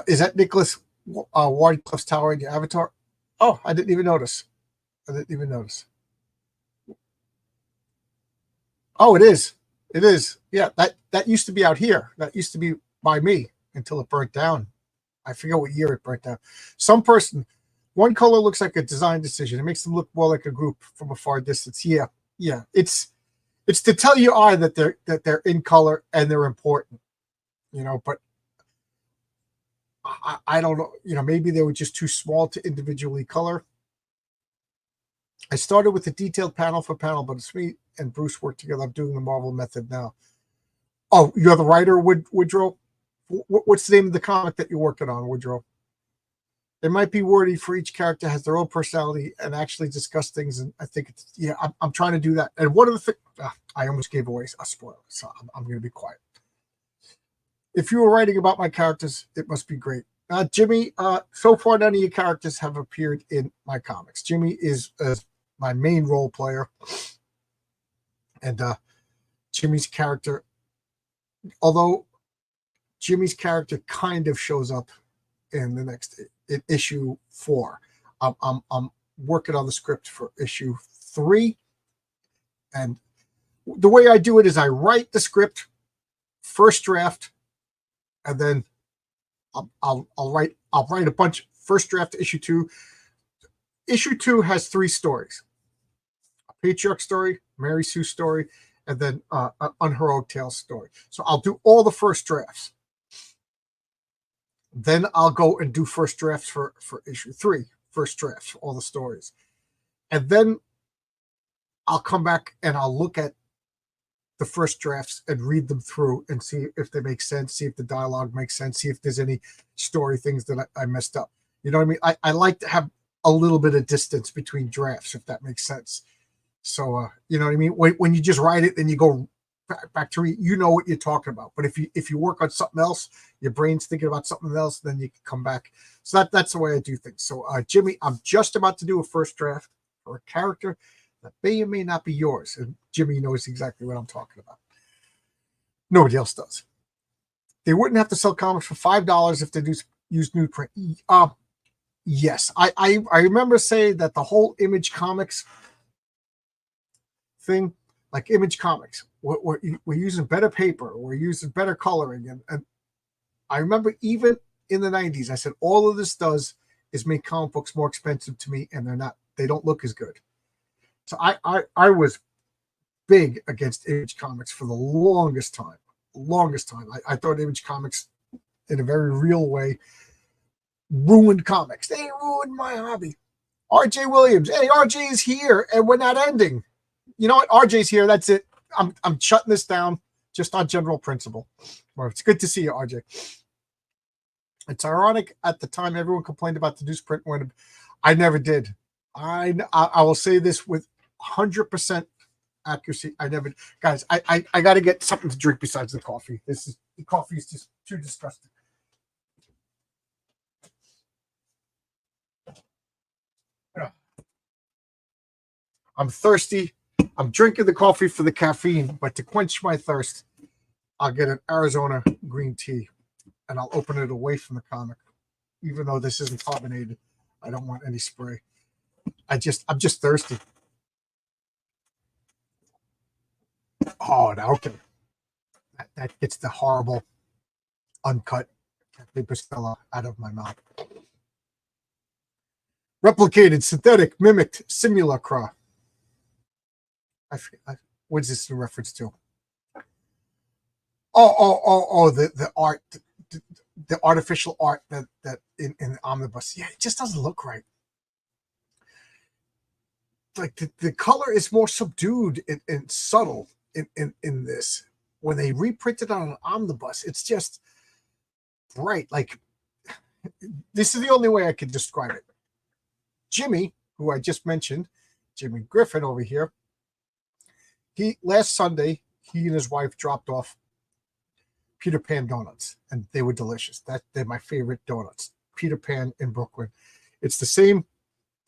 Is that Nicholas Wardcliffe's tower in your avatar? Oh, I didn't even notice. Oh, it is. It is. Yeah, that used to be out here. That used to be by me until it burnt down. I forget what year it burnt down. One color looks like a design decision. It makes them look more like a group from a far distance. Yeah. It's to tell your eye that they're in color and they're important, but I don't know, maybe they were just too small to individually color. I started with a detailed panel for panel, but it's me and Bruce work together. I'm doing the Marvel method now. Oh, you're the writer, Woodrow? What's the name of the comic that you're working on, Woodrow? It might be wordy for each character has their own personality and actually discuss things. And I think I'm trying to do that. And one of the things, I almost gave away a spoiler, so I'm going to be quiet. If you were writing about my characters, it must be great. Jimmy, so far none of your characters have appeared in my comics. Jimmy is my main role player. And Jimmy's character, although Jimmy's character kind of shows up in the next issue 4. I'm working on the script for issue 3, And the way I do it is I write the script, first draft, and then I'll write a bunch. First draft to issue 2. Issue 2 has 3 stories: a patriarch story, Mary Sue story, and then an unheroic tales story. So I'll do all the first drafts. Then I'll go and do first drafts for issue 3, first drafts for all the stories. And then I'll come back and I'll look at the first drafts and read them through and see if they make sense, see if the dialogue makes sense, see if there's any story things that I messed up. You know what I mean? I like to have a little bit of distance between drafts, if that makes sense. So, you know what I mean? When you just write it and you go back to read, you know what you're talking about. But if you work on something else, your brain's thinking about something else, then you can come back. So that's the way I do things. So, Jimmy, I'm just about to do a first draft for a character that may or may not be yours. And Jimmy knows exactly what I'm talking about. Nobody else does. They wouldn't have to sell comics for $5 if they use newsprint. Yes, I remember saying that the whole Image Comics thing, like Image Comics, we're using better paper, we're using better coloring, and I remember even in the 90s, I said all of this does is make comic books more expensive to me, and they don't look as good. So I was big against Image Comics for the longest time. I thought Image Comics, in a very real way, ruined comics. They ruined my hobby. RJ Williams, hey, RJ is here, and we're not ending. You know what? RJ's here. That's it. I'm shutting this down just on general principle. Well, it's good to see you, RJ. It's ironic. At the time, everyone complained about the newsprint when I never did. I will say this with 100% accuracy. I never, guys. I got to get something to drink besides the coffee. The coffee is just too disgusting. I'm thirsty. I'm drinking the coffee for the caffeine, but to quench my thirst, I'll get an Arizona green tea, and I'll open it away from the comic. Even though this isn't carbonated, I don't want any spray. I'm just thirsty. Oh, okay. That gets the horrible, uncut Cafe Bustelo out of my mouth. Replicated, synthetic, mimicked, simulacra. What's this in reference to? The art, the artificial art that in the omnibus. Yeah, it just doesn't look right. Like the color is more subdued and subtle in this. When they reprint it on an omnibus, it's just bright. Like, this is the only way I can describe it. Jimmy, who I just mentioned, Jimmy Griffin over here, last Sunday, he and his wife dropped off Peter Pan donuts, and they were delicious. They're my favorite donuts. Peter Pan in Brooklyn. It's the same.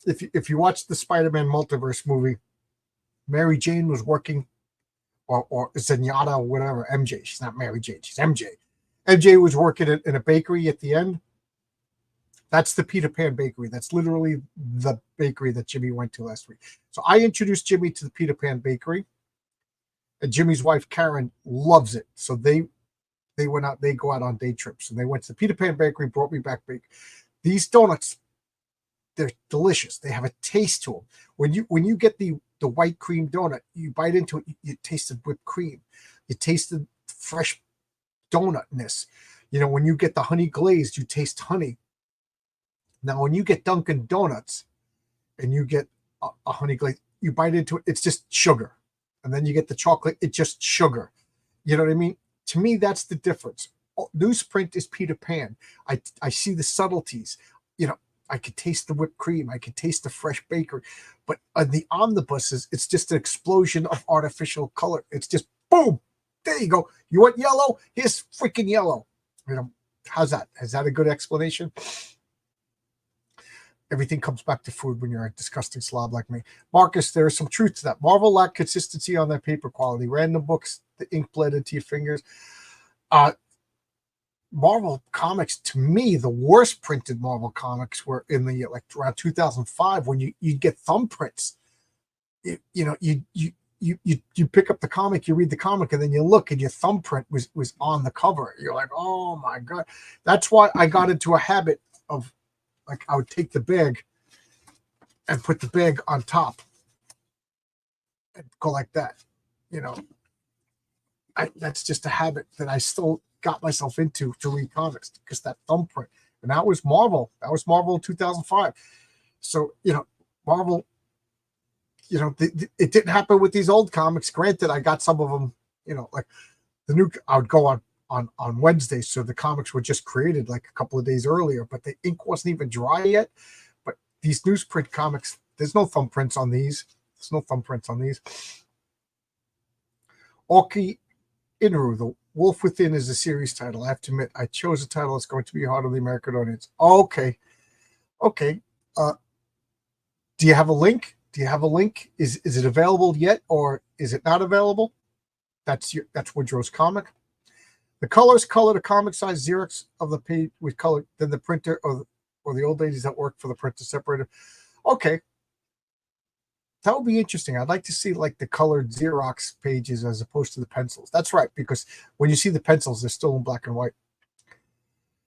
If you watch the Spider-Man multiverse movie, Mary Jane was working, or Zenyatta, or whatever, MJ. She's not Mary Jane, she's MJ. MJ was working in a bakery at the end. That's the Peter Pan bakery. That's literally the bakery that Jimmy went to last week. So I introduced Jimmy to the Peter Pan bakery, and Jimmy's wife Karen loves it. So they went out. They go out on day trips, and they went to the Peter Pan bakery. Brought me back these donuts. They're delicious. They have a taste to them. When you get the white cream donut, you bite into it, you taste the whipped cream. You taste the fresh donutness. You know, when you get the honey glazed, you taste honey. Now, when you get Dunkin' Donuts and you get a honey glaze, you bite into it, it's just sugar. And then you get the chocolate, it's just sugar. You know what I mean? To me, that's the difference. Newsprint is Peter Pan. I see the subtleties. You know, I could taste the whipped cream. I could taste the fresh bakery. But the omnibuses, it's just an explosion of artificial color. It's just boom. There you go. You want yellow? Here's freaking yellow. You know, how's that? Is that a good explanation? Everything comes back to food when you're a disgusting slob like me. Marcus, there is some truth to that. Marvel lacked consistency on their paper quality. Random books, the ink bled into your fingers. Marvel comics, to me, the worst printed Marvel comics were in the around 2005 when you get thumbprints. You you pick up the comic, you read the comic, and then you look and your thumbprint was on the cover. You're like, oh my God. That's why I got into a habit of, like, I would take the bag and put the bag on top and go like that. You know, that's just a habit that I still got myself into to read comics, because that thumbprint. And that was Marvel. That was Marvel 2005. So, you know, Marvel, you know, it didn't happen with these old comics. Granted, I got some of them, you know, like the new, I would go on Wednesday. So the comics were just created like a couple of days earlier, but the ink wasn't even dry yet. But these newsprint comics, there's no thumbprints on these. There's no thumbprints on these. Aoki Inru, The Wolf Within is a series title. I have to admit, I chose a title that's going to be hard on the American audience. Okay. Okay. Do you have a link? Do you have a link? Is it available yet, or is it not available? That's Woodrow's comic. The colors color the comic size Xerox of the page with color. Then the printer or the old ladies that work for the printer separator. Okay, that would be interesting. I'd like to see like the colored Xerox pages as opposed to the pencils. That's right, because when you see the pencils, they're still in black and white.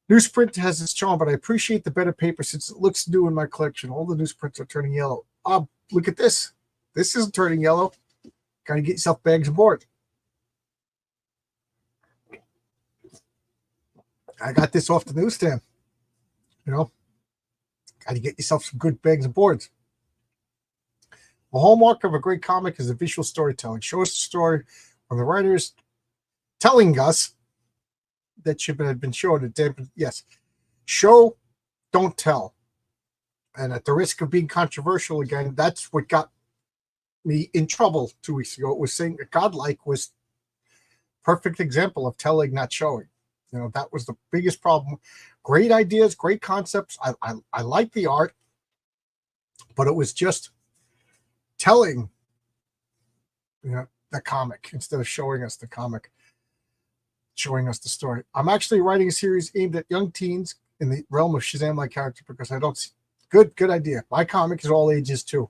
Newsprint has its charm, but I appreciate the better paper since it looks new in my collection. All the newsprints are turning yellow. Look at this. This isn't turning yellow. Got to get yourself bags and boards. I got this off the newsstand. You know, got to get yourself some good bags and boards. The hallmark of a great comic is the visual storytelling. Show us the story when the writer is telling us that should have been shown. Yes, show, don't tell. And at the risk of being controversial again, that's what got me in trouble 2 weeks ago. It was saying that Godlike was perfect example of telling, not showing. You know, that was the biggest problem. Great ideas, great concepts. I like the art, but it was just telling, you know, the comic instead of showing us the comic, showing us the story. I'm actually writing a series aimed at young teens in the realm of Shazam-like character, because I don't see. Good idea. My comic is all ages too.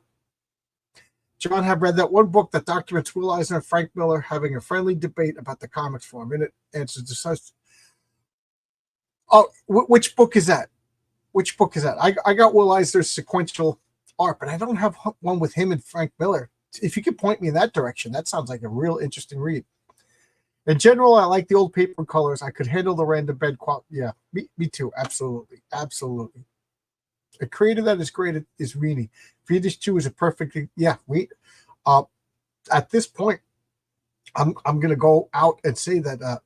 John, have read that one book that documents Will Eisner and Frank Miller having a friendly debate about the comics form. In it, answers to such. Oh, which book is that? Which book is that? I got Will Eisner's sequential art, but I don't have one with him and Frank Miller. If you could point me in that direction, that sounds like a real interesting read. In general, I like the old paper colors. I could handle the random bed quality. Yeah, me too. Absolutely. Absolutely. A creator that is great is Rini. Fiendish 2 is a perfect. Yeah, at this point, I'm going to go out and say that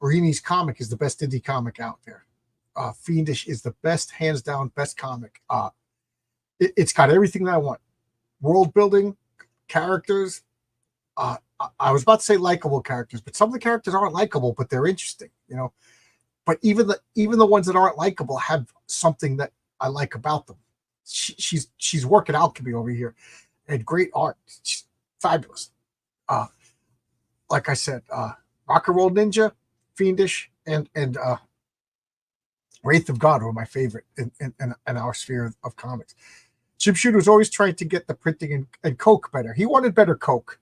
Rini's comic is the best indie comic out there. Fiendish is the best, hands down, best comic. It's got everything that I want. World building, characters. I was about to say likable characters, but some of the characters aren't likable, but they're interesting, you know. But even the ones that aren't likable have something that I like about them. She's working alchemy over here, and great art. She's fabulous. Like I said, Rock and Roll Ninja, Fiendish, and Wraith of God were my favorite in our sphere of comics. Jim Shooter was always trying to get the printing and Coke better. He wanted better Coke.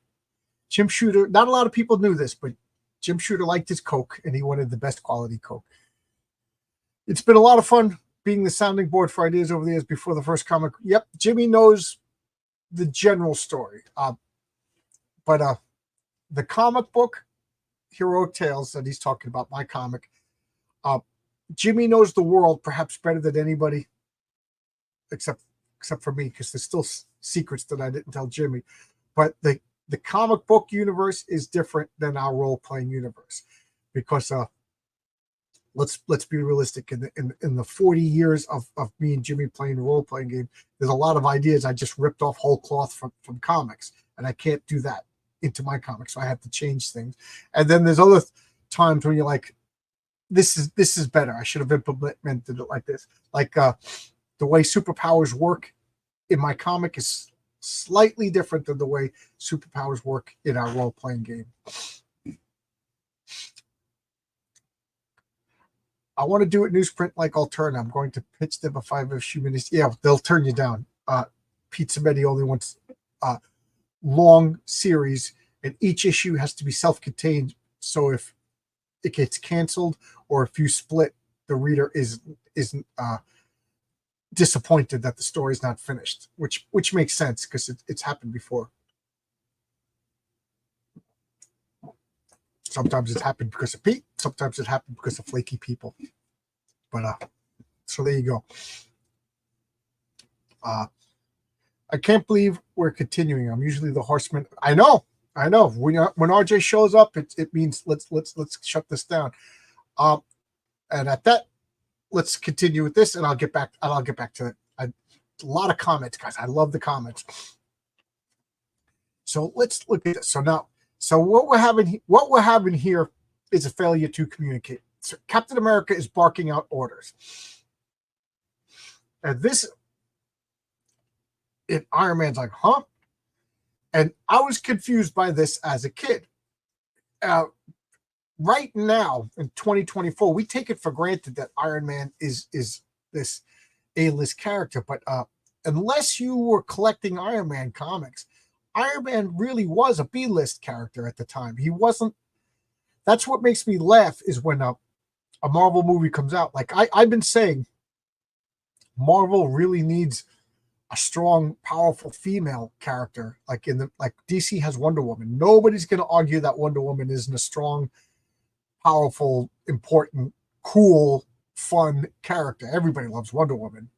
Jim Shooter, not a lot of people knew this, but Jim Shooter liked his Coke, and he wanted the best quality Coke. It's been a lot of fun being the sounding board for ideas over the years before the first comic. Yep, Jimmy knows the general story. But the comic book, Heroic Tales, that he's talking about, my comic, Jimmy knows the world perhaps better than anybody, except for me, because there's still secrets that I didn't tell Jimmy. But the comic book universe is different than our role-playing universe, because let's be realistic. In the 40 years of me and Jimmy playing a role-playing game, there's a lot of ideas I just ripped off whole cloth from comics, and I can't do that into my comics, so I have to change things. And then there's other times when you're like, this is better. I should have implemented it like this. Like the way superpowers work in my comic is slightly different than the way superpowers work in our role-playing game. I want to do it newsprint like Alterna. I'm going to pitch them a 5-issue minutes. Yeah, they'll turn you down. Pizza Medi only wants long series, and each issue has to be self-contained. So if it gets canceled or if you split, the reader isn't disappointed that the story's not finished, which makes sense because it's happened before. Sometimes it's happened because of Pete. Sometimes it happened because of flaky people. But so there you go. I can't believe we're continuing. I'm usually the horseman. I know. When RJ shows up, it means let's shut this down. And at that, let's continue with this, and I'll get back to it. A lot of comments, guys. I love the comments. So let's look at this. So what we're having here is a failure to communicate. So Captain America is barking out orders. And Iron Man's like, huh? And I was confused by this as a kid. Right now in 2024, we take it for granted that Iron Man is this A-list character, but unless you were collecting Iron Man comics, Iron Man really was a B-list character at the time. He wasn't. That's what makes me laugh is when a Marvel movie comes out. Like I've been saying, Marvel really needs a strong, powerful female character. Like DC has Wonder Woman. Nobody's going to argue that Wonder Woman isn't a strong, powerful, important, cool, fun character. Everybody loves Wonder Woman.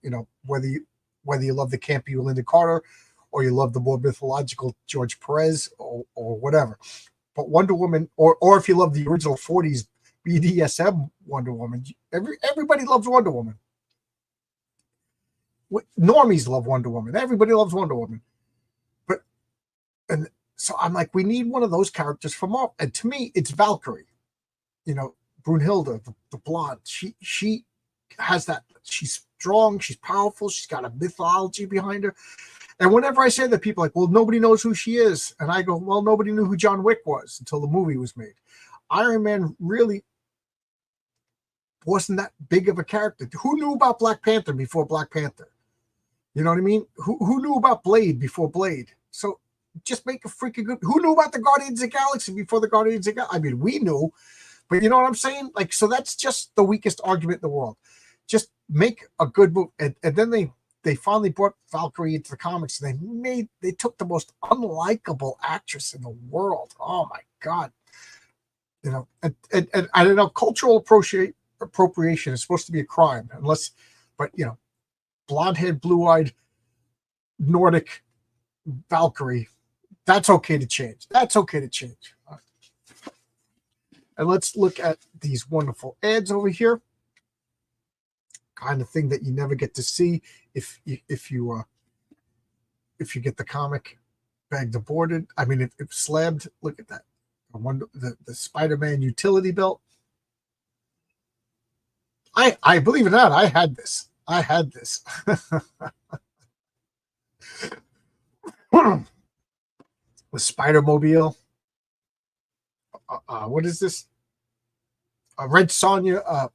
Whether you love the campy Linda Carter or you love the more mythological George Perez or whatever. But Wonder Woman, or if you love the original 40s BDSM Wonder Woman, everybody loves Wonder Woman. Normies love Wonder Woman. Everybody loves Wonder Woman. And so I'm like, we need one of those characters for Marvel. And to me, it's Valkyrie. Brunhilde, the blonde. She has that. She's strong. She's powerful. She's got a mythology behind her. And whenever I say that, people are like, well, nobody knows who she is. And I go, well, nobody knew who John Wick was until the movie was made. Iron Man really wasn't that big of a character. Who knew about Black Panther before Black Panther? You know what I mean? Who knew about Blade before Blade? So just make a freaking good. Who knew about the Guardians of the Galaxy before the Guardians of the Galaxy? I mean, we knew, but you know what I'm saying? Like, so that's just the weakest argument in the world. Just make a good movie, and then they finally brought Valkyrie into the comics. And they took the most unlikable actress in the world. Oh my god! And I don't know. Cultural appropriation is supposed to be a crime, but blonde-haired, blue-eyed, Nordic Valkyrie, that's okay to change. And let's look at these wonderful ads over here. Kind of thing that you never get to see if you get the comic bagged aborted. I mean, if slabbed, look at that. The Spider-Man utility belt. I believe it or not, I had this. The Spider-Mobile. What is this? A Red Sonja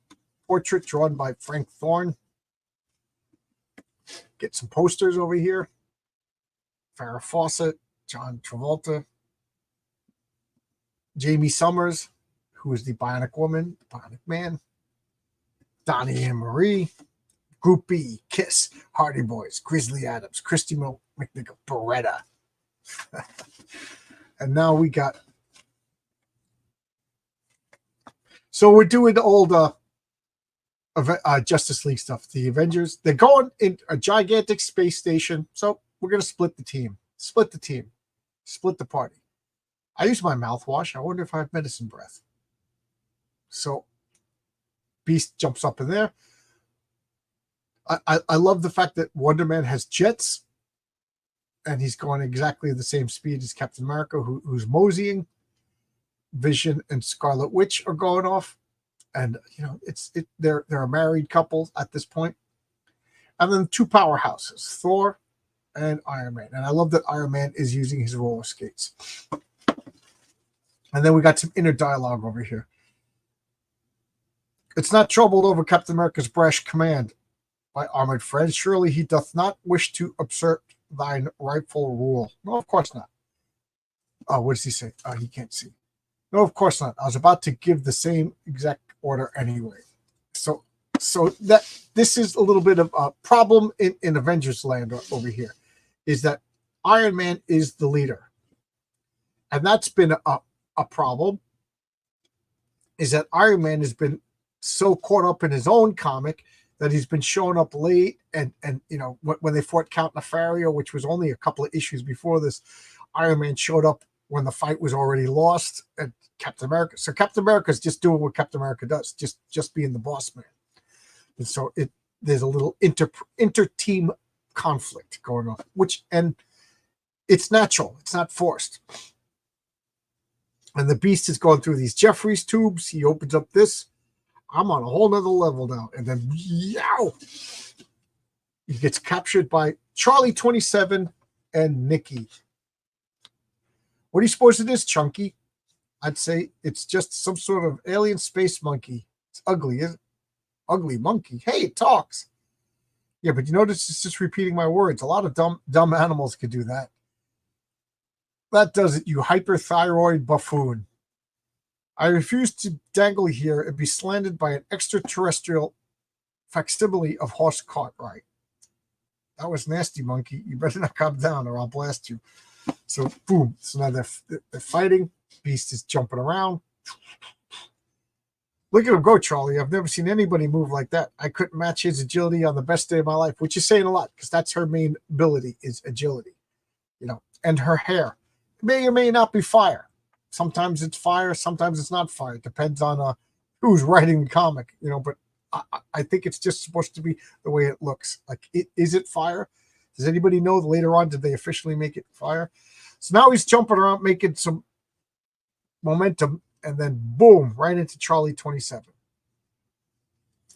portrait drawn by Frank Thorne. Get some posters over here. Farrah Fawcett, John Travolta, Jamie Summers, who is the Bionic Woman, the Bionic Man, Donnie and Marie, Group B, Kiss, Hardy Boys, Grizzly Adams, Christy McNichol, Beretta. And now we got. So we're doing the old Justice League stuff. The Avengers, they're going in a gigantic space station. So we're going to split the team. Split the party. I use my mouthwash. I wonder if I have medicine breath. So Beast jumps up in there. I love the fact that Wonder Man has jets, and he's going exactly the same speed as Captain America, who's moseying. Vision and Scarlet Witch are going off, and they're a married couple at this point. And then two powerhouses, Thor and Iron Man. And I love that Iron Man is using his roller skates. And then we got some inner dialogue over here. It's not troubled over Captain America's brash command, my armored friend. Surely he doth not wish to usurp thine rightful rule. No, of course not. Oh, what does he say? Oh, he can't see. No, of course not. I was about to give the same exact order anyway. So that this is a little bit of a problem in Avengers land over here, is that Iron Man is the leader. And that's been a problem, is that Iron Man has been so caught up in his own comic that he's been showing up late. And when they fought Count Nefario, which was only a couple of issues before this, Iron Man showed up when the fight was already lost. And Captain America. So Captain America is just doing what Captain America does, just being the boss man. And so there's a little inter-team conflict going on, and it's natural. It's not forced. And the Beast is going through these Jeffries tubes. He opens up this. I'm on a whole nother level now. And then, yow! He gets captured by Charlie 27 and Nikki. What do you suppose it is, Chunky? I'd say it's just some sort of alien space monkey. It's ugly, isn't it? Ugly monkey. Hey, it talks. Yeah, but you notice it's just repeating my words. A lot of dumb animals could do that. That does it, you hyperthyroid buffoon. I refuse to dangle here and be slandered by an extraterrestrial facsimile of Horse Cartwright. That was nasty, monkey. You better not calm down or I'll blast you. So, boom. So now they're fighting. Beast is jumping around. Look at him go, Charlie. I've never seen anybody move like that. I couldn't match his agility on the best day of my life, which is saying a lot because that's her main ability is agility, and her hair. It may or may not be fire. Sometimes it's fire. Sometimes it's not fire. It depends on who's writing the comic, but I think it's just supposed to be the way it looks. Like, is it fire? Does anybody know later on, did they officially make it fire? So now he's jumping around, making some momentum, and then boom, right into Charlie 27.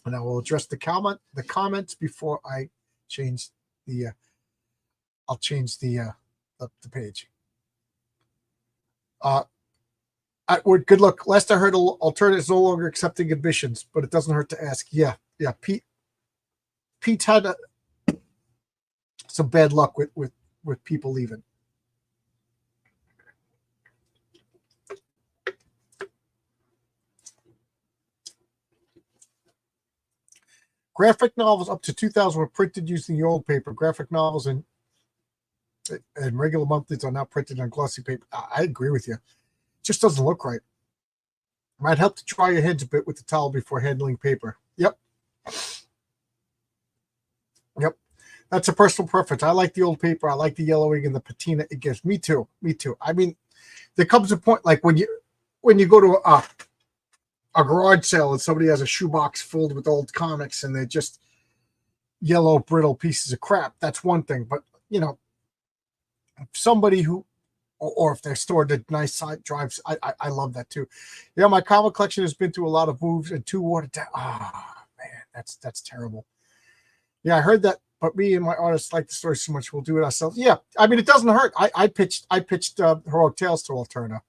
And I will address the comments before I change I'll change the page. Good luck. Last I heard, Alterna is no longer accepting admissions, but it doesn't hurt to ask. Yeah. Pete had some bad luck with people leaving. Graphic novels up to 2000 were printed using the old paper. Graphic novels and regular monthlies are now printed on glossy paper. I agree with you. It just doesn't look right. It might help to dry your hands a bit with the towel before handling paper. Yep. That's a personal preference. I like the old paper. I like the yellowing and the patina it gives. Me too. I mean, there comes a point like when you go to a garage sale and somebody has a shoebox filled with old comics and they're just yellow, brittle pieces of crap. That's one thing. But, somebody who, or if they're stored at nice side drives, I love that too. My comic collection has been through a lot of moves and 2 watered down. Man, that's terrible. Yeah, I heard that, but me and my artists like the story so much we'll do it ourselves. Yeah, I mean, it doesn't hurt. I pitched Heroic Tales to Alterna,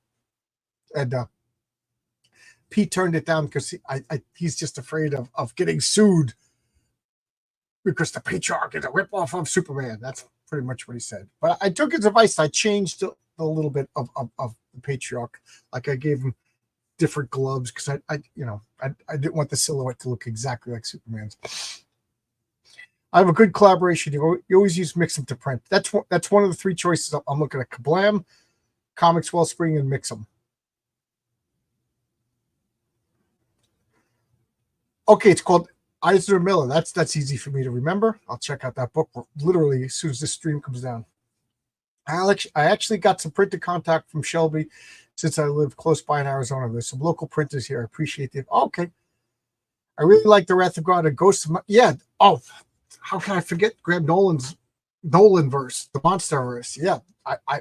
and Pete turned it down because he's just afraid of getting sued because the patriarch is a ripoff of Superman. That's pretty much what he said. But I took his advice. I changed a little bit of the patriarch. Like I gave him different gloves because I didn't want the silhouette to look exactly like Superman's. I have a good collaboration. You always use Mix'em to print. That's one of the 3 choices I'm looking at: Kablam, Comics Wellspring, and Mix'em. Okay, it's called Eisner Miller. That's easy for me to remember. I'll check out that book literally as soon as this stream comes down. I actually got some printed contact from Shelby since I live close by in Arizona. There's some local printers here. I appreciate it. Okay. I really like the Wrath of God and Ghost of... Yeah. Oh, how can I forget Graham Nolan's Nolan verse, the Monster verse? Yeah, I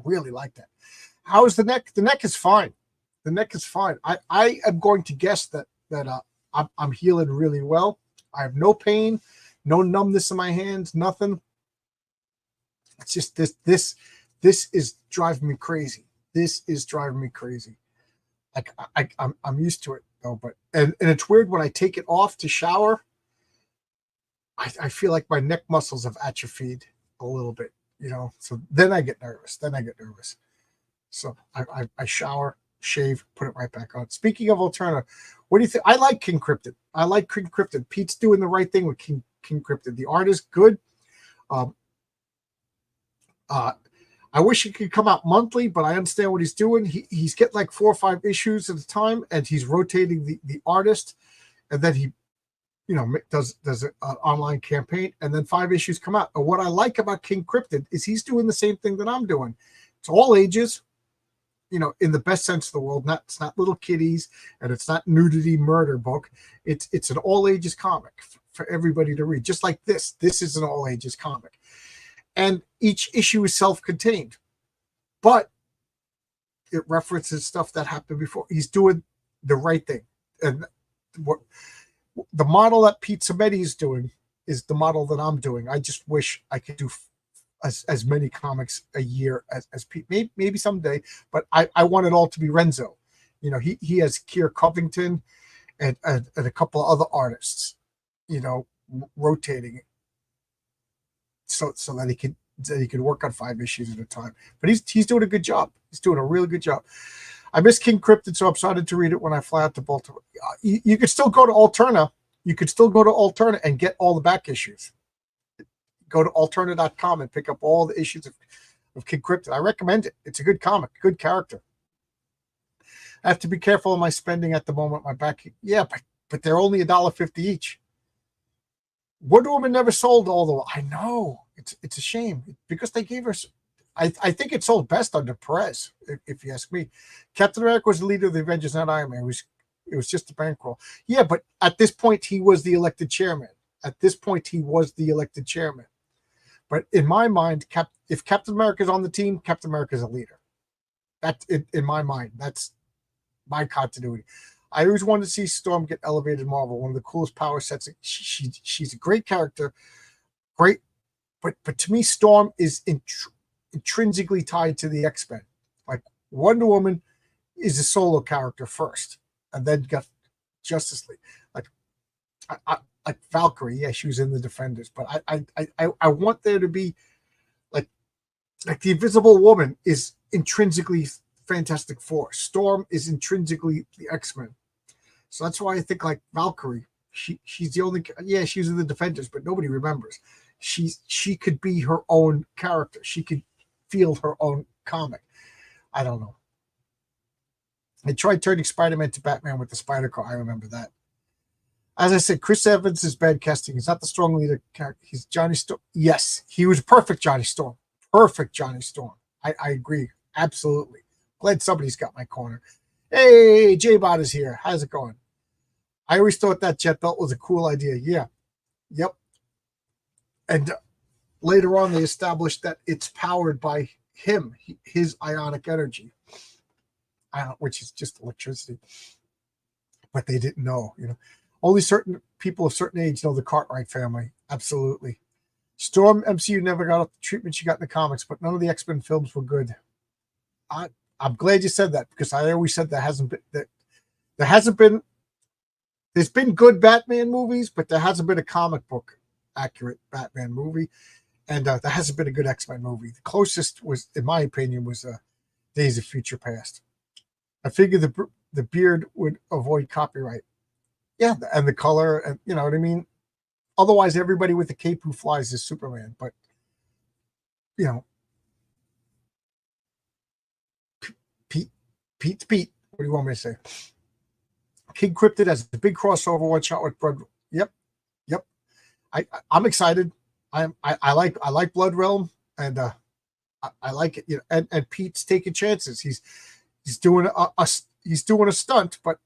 really like that. How is the neck? The neck is fine. The neck is fine. I am going to guess that I'm healing really well. I have no pain, no numbness in my hands, nothing. It's just this is driving me crazy. This is driving me crazy. Like I'm used to it though, but and it's weird when I take it off to shower. I feel like my neck muscles have atrophied a little bit, So then I get nervous. So I shower, shave, put it right back on. Speaking of Alterna, what do you think? I like King Cryptid. I like King Cryptid. Pete's doing the right thing with King Cryptid. The art is good. Um, I wish he could come out monthly, but I understand what he's doing. He's getting like 4 or 5 issues at a time, and he's rotating the artist, and then he, does an online campaign, and then 5 issues come out. And what I like about King Cryptid is he's doing the same thing that I'm doing. It's all ages, in the best sense of the world. It's not little kiddies, and it's not nudity murder book. It's an all ages comic for everybody to read. Just like this. This is an all ages comic. And each issue is self-contained, but it references stuff that happened before. He's doing the right thing. And what the model that Pete Samedi is doing is the model that I'm doing. I just wish I could do as many comics a year as Pete. Maybe someday, but I want it all to be Renzo. He has Kier Covington and a couple of other artists, rotating it. So that he could work on 5 issues at a time. But he's doing a good job. He's doing a really good job. I miss King Cryptid, so I'm excited to read it when I fly out to Baltimore. You could still go to Alterna. You could still go to Alterna and get all the back issues. Go to alterna.com and pick up all the issues of King Cryptid. I recommend it. It's a good comic, good character. I have to be careful of my spending at the moment. My back, yeah, but they're only $1.50 each. Wonder Woman never sold all the. I know it's a shame because they gave her. I think it sold best under Perez, if you ask me. Captain America was the leader of the Avengers, not Iron Man. It was just a bankroll. Yeah, but at this point he was the elected chairman. But in my mind, if Captain America is on the team, Captain America is a leader. That's in my mind. That's my continuity. I always wanted to see Storm get elevated in Marvel. One of the coolest power sets. She's a great character, great, but to me, Storm is intrinsically tied to the X-Men. Like Wonder Woman is a solo character first, and then got Justice League. Like Valkyrie, yeah, she was in the Defenders, but I want there to be like the Invisible Woman is intrinsically Fantastic Four. Storm is intrinsically the X-Men. So that's why I think like Valkyrie, she's the only, yeah, she was in the Defenders, but nobody remembers. She could be her own character. She could field her own comic. I don't know. They tried turning Spider-Man to Batman with the Spider Car. I remember that. As I said, Chris Evans is bad casting. He's not the strong leader character. He's Johnny Storm. Yes, he was perfect Johnny Storm. Perfect Johnny Storm. I agree. Absolutely. Glad somebody's got my corner. Hey, J-Bot is here. How's it going? I always thought that jet belt was a cool idea. Yeah. Yep. And later on, they established that it's powered by him, his ionic energy, which is just electricity. But they didn't know, Only certain people of certain age know the Cartwright family. Absolutely. Storm MCU never got the treatment she got in the comics, but none of the X-Men films were good. I'm glad you said that because I always said there's been good Batman movies, but there hasn't been a comic book accurate Batman movie, and there hasn't been a good X-Men movie. The closest was, in my opinion, was Days of Future Past. I figured the beard would avoid copyright. Yeah, and the color, and you know what I mean? Otherwise, everybody with the cape who flies is Superman. But, Pete's Pete. What do you want me to say? King Cryptid has a big crossover one shot with Blood. Yep. I'm excited. I like Blood Realm, and I like it. And Pete's taking chances. He's doing a stunt, but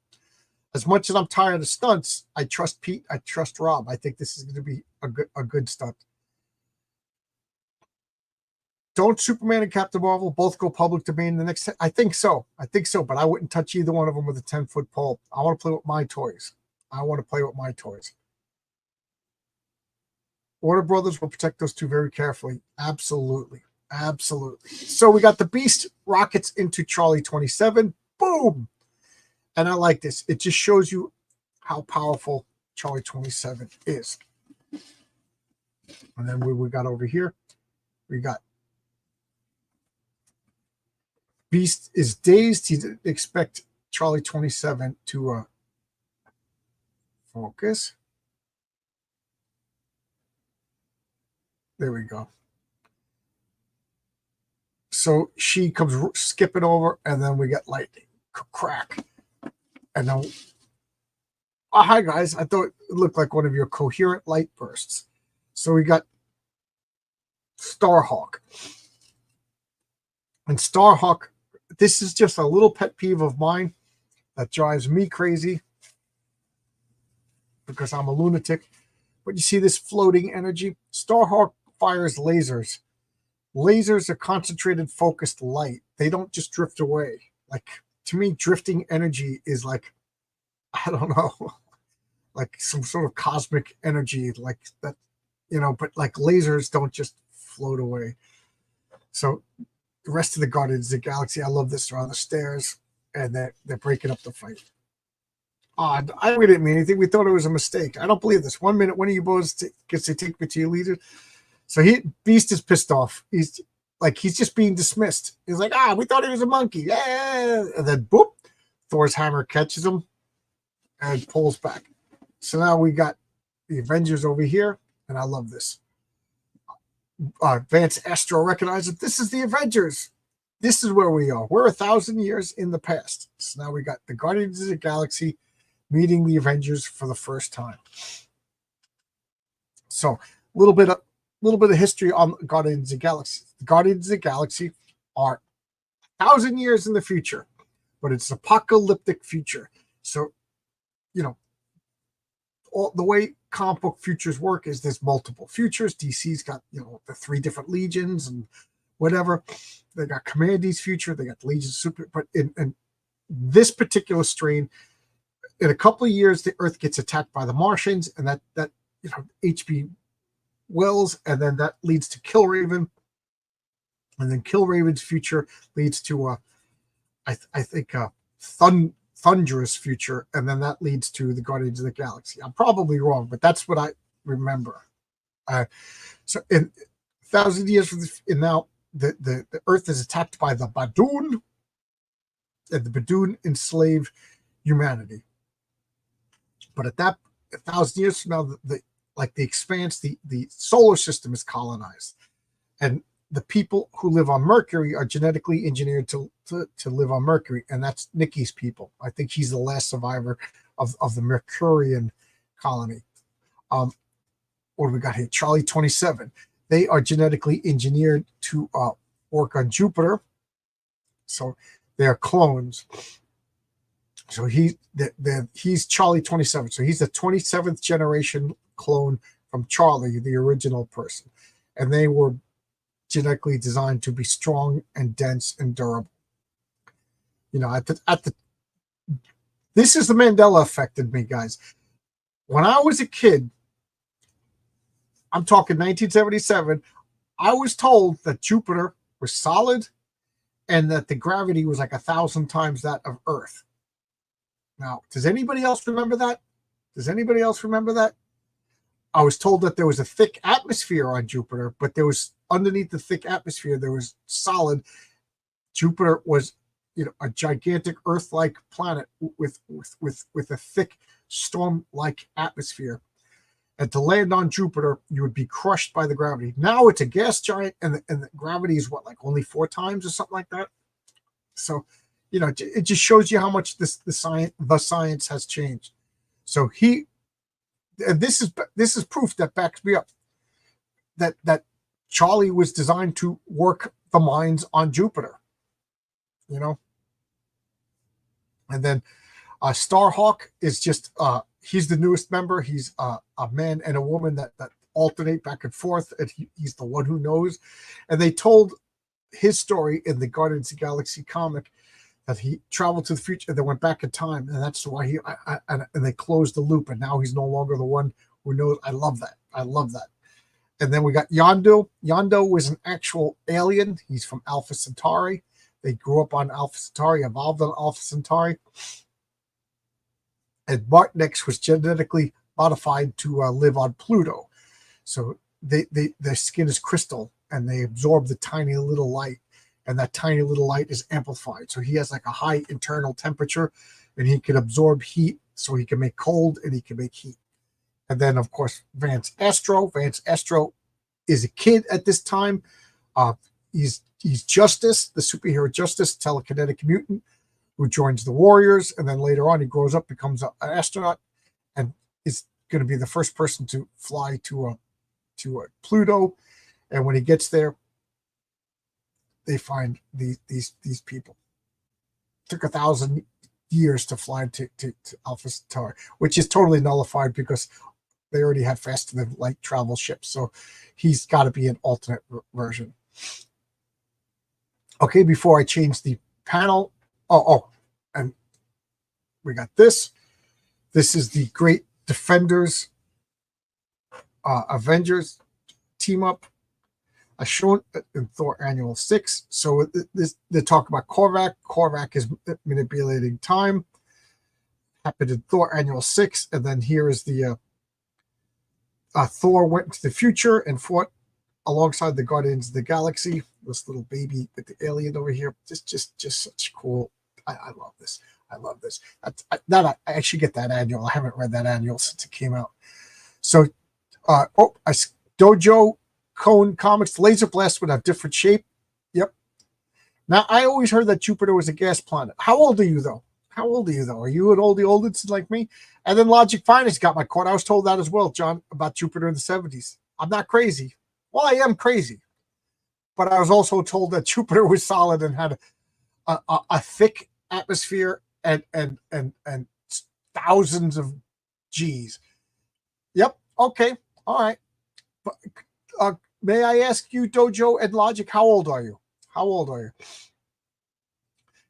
as much as I'm tired of stunts, I trust Pete. I trust Rob. I think this is going to be a good stunt. Don't Superman and Captain Marvel both go public domain in the next? I think so, but I wouldn't touch either one of them with a 10-foot pole. I want to play with my toys. Warner Brothers will protect those two very carefully. Absolutely. So we got the Beast rockets into Charlie 27. Boom. And I like this. It just shows you how powerful Charlie 27 is. And then we got over here, we got Beast is dazed. He didn't expect Charlie 27 to focus. There we go. So she comes skipping over, and then we get lightning. Crack. And then, oh, hi, guys. I thought it looked like one of your coherent light bursts. So we got Starhawk. And Starhawk, this is just a little pet peeve of mine that drives me crazy because I'm a lunatic. But you see this floating energy? Starhawk fires lasers. Lasers are concentrated, focused light. They don't just drift away. Like, to me, drifting energy is like, I don't know, like some sort of cosmic energy, like that, but like lasers don't just float away. So the rest of the Guardians of the Galaxy, I love this. They're on the stairs, and they're breaking up the fight. Odd. We didn't mean anything. We thought it was a mistake. I don't believe this. 1 minute, one of you boys gets to take me to your leader. So Beast is pissed off. He's just being dismissed. He's like, we thought he was a monkey. Yeah. And then, boop, Thor's hammer catches him and pulls back. So now we got the Avengers over here, and I love this. Vance Astro recognizes this is the Avengers. This is where we are. We're 1,000 years in the past. So now we got the Guardians of the Galaxy meeting the Avengers for the first time. So a little bit of history on Guardians of the Galaxy. The Guardians of the Galaxy are 1,000 years in the future, but it's apocalyptic future. So, the way comic book futures work is there's multiple futures. DC's got, the 3 different legions and whatever. They got Commandee's future. They got the Legion Super. But in this particular strain, in a couple of years, the Earth gets attacked by the Martians, and that H.P. Wells, and then that leads to Killraven, and then Killraven's future leads to I think Thunderous future, and then that leads to the Guardians of the Galaxy. I'm probably wrong, but that's what I remember. So in 1,000 years from now, the Earth is attacked by the Badoon, and the Badoon enslave humanity. But at that 1,000 years from now, the expanse, the solar system is colonized, and the people who live on Mercury are genetically engineered to live on Mercury, and that's Nikki's people. I think he's the last survivor of the Mercurian colony. What do we got here? Charlie 27. They are genetically engineered to work on Jupiter, so they are clones. So he's Charlie 27. So he's the 27th generation clone from Charlie, the original person, and they were genetically designed to be strong and dense and durable. This is the Mandela effect in me, guys. When I was a kid, I'm talking 1977, I was told that Jupiter was solid and that the gravity was like 1,000 times that of Earth. Now, does anybody else remember that? I was told that there was a thick atmosphere on Jupiter, but there was underneath the thick atmosphere, there was solid. Jupiter was, a gigantic Earth-like planet with a thick storm-like atmosphere. And to land on Jupiter, you would be crushed by the gravity. Now it's a gas giant, and the gravity is only 4 times or something like that. So, it just shows you how much the science has changed. So and this is proof that backs me up that Charlie was designed to work the mines on Jupiter, And then Starhawk is just he's the newest member. He's a man and a woman that alternate back and forth, and he's the one who knows. And they told his story in the Guardians of the Galaxy comic that he traveled to the future and then went back in time, and that's why and they closed the loop, and now he's no longer the one who knows. I love that. And then we got Yondu. Yondu was an actual alien. He's from Alpha Centauri. They grew up on Alpha Centauri, evolved on Alpha Centauri. And Martinex was genetically modified to live on Pluto. So their skin is crystal, and they absorb the tiny little light. and that tiny little light is amplified. So he has like a high internal temperature, and he can absorb heat, so he can make cold and he can make heat. And then, of course, Vance Astro. Vance Astro is a kid at this time. He's Justice, the superhero Justice, telekinetic mutant, who joins the Warriors, and then later on he grows up, becomes an astronaut, and is going to be the first person to fly to Pluto. And when he gets there, they find these people. It took 1,000 years to fly to Alpha Centauri, which is totally nullified because they already have faster than light travel ships. So he's got to be an alternate version. Okay, before I change the panel, and we got this. This is the Great Defenders Avengers team up. I shown in Thor Annual 6. So they talk about Korvac. Korvac is manipulating time. Happened in Thor Annual 6. And then here is the Thor went into the future and fought alongside the Guardians of the Galaxy. This little baby with the alien over here. Just such cool. I love this. I love this. I actually get that annual. I haven't read that annual since it came out. So, Dojo Cone Comics, Laser Blast would have different shape. Yep. Now, I always heard that Jupiter was a gas planet. How old are you, though? Are you an oldie like me? And then Logic Finest got my quote. I was told that as well, John, about Jupiter in the 70s. I'm not crazy. Well, I am crazy. But I was also told that Jupiter was solid and had a thick atmosphere and thousands of G's. Yep. Okay. All right. But, may I ask you, Dojo and Logic, how old are you?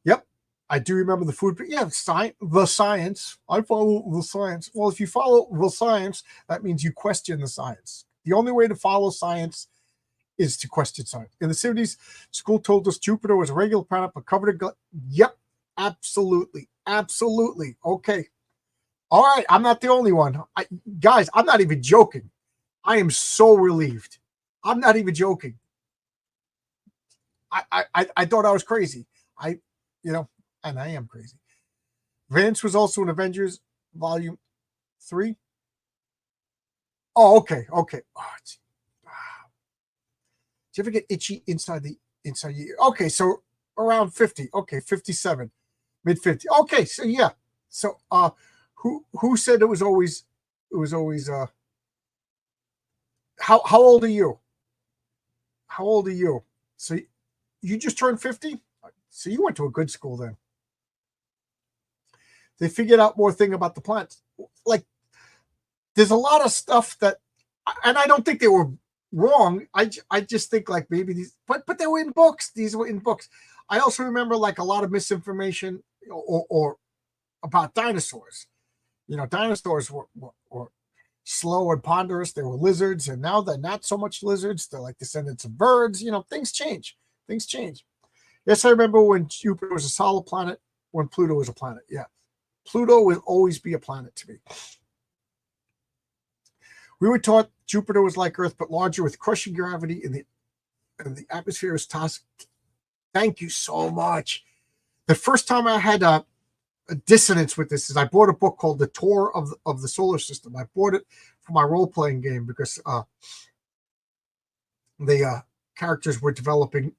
Yep. I do remember the food, but yeah, the science. I follow the science. Well, if you follow the science, that means you question the science. The only way to follow science is to question science. In the 70s, school told us Jupiter was a regular planet, but covered in Yep. Absolutely. Okay. All right. I'm not the only one. Guys, I'm not even joking. I am so relieved. I'm not even joking. I thought I was crazy. And I am crazy. Vance was also in Avengers Volume 3. Oh, okay. Oh, do you ever get itchy inside your ear? Okay, so around 50. Okay, 57. Mid 50. Okay, so yeah. So who said it was always how old are you? So you just turned 50? So you went to a good school then. They figured out more thing about the planets. Like, there's a lot of stuff that, and I don't think they were wrong. I just think like maybe these, but they were in books. These were in books. I also remember like a lot of misinformation or about dinosaurs. Dinosaurs were slow and ponderous. They were lizards, and now they're not so much lizards. They're like descendants of birds. Things change. Yes, I remember when Jupiter was a solid planet, when Pluto was a planet. Yeah. Pluto will always be a planet to me. We were taught Jupiter was like Earth, but larger with crushing gravity, and the atmosphere is toxic. Thank you so much. The first time I had a dissonance with this is I bought a book called The Tour of the Solar System. I bought it for my role-playing game because the characters were developing,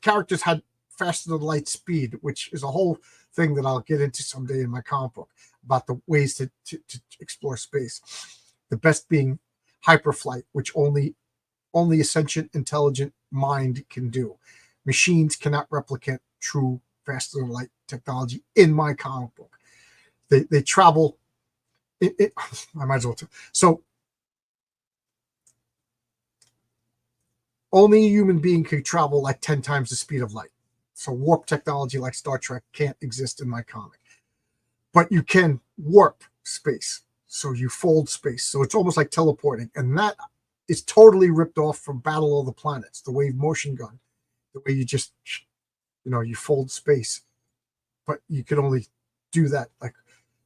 characters had faster than light speed, which is a whole thing that I'll get into someday in my comic book about the ways to explore space. The best being hyperflight, which only a sentient, intelligent mind can do. Machines cannot replicate true faster than light technology in my comic book. They travel. I might as well. So only a human being can travel like 10 times the speed of light. So warp technology like Star Trek can't exist in my comic. But you can warp space. So you fold space. So it's almost like teleporting. And that is totally ripped off from Battle of the Planets, the wave motion gun. The way you just, you fold space. But you can only do that. Like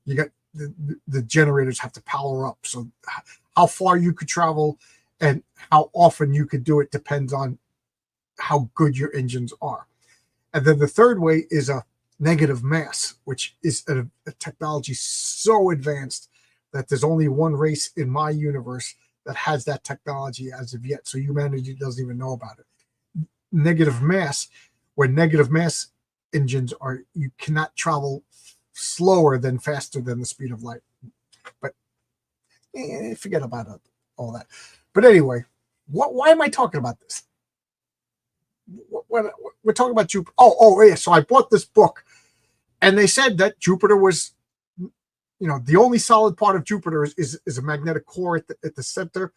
you got the generators have to power up. So how far you could travel and how often you could do it depends on how good your engines are. And then the third way is a negative mass, which is a technology so advanced that there's only one race in my universe that has that technology as of yet. So humanity doesn't even know about it. Negative mass, where negative mass engines are, you cannot travel slower than faster than the speed of light. But forget about all that. But anyway, why am I talking about this? We're talking about Jupiter. Oh, yeah. So I bought this book, and they said that Jupiter was, the only solid part of Jupiter is a magnetic core at the center.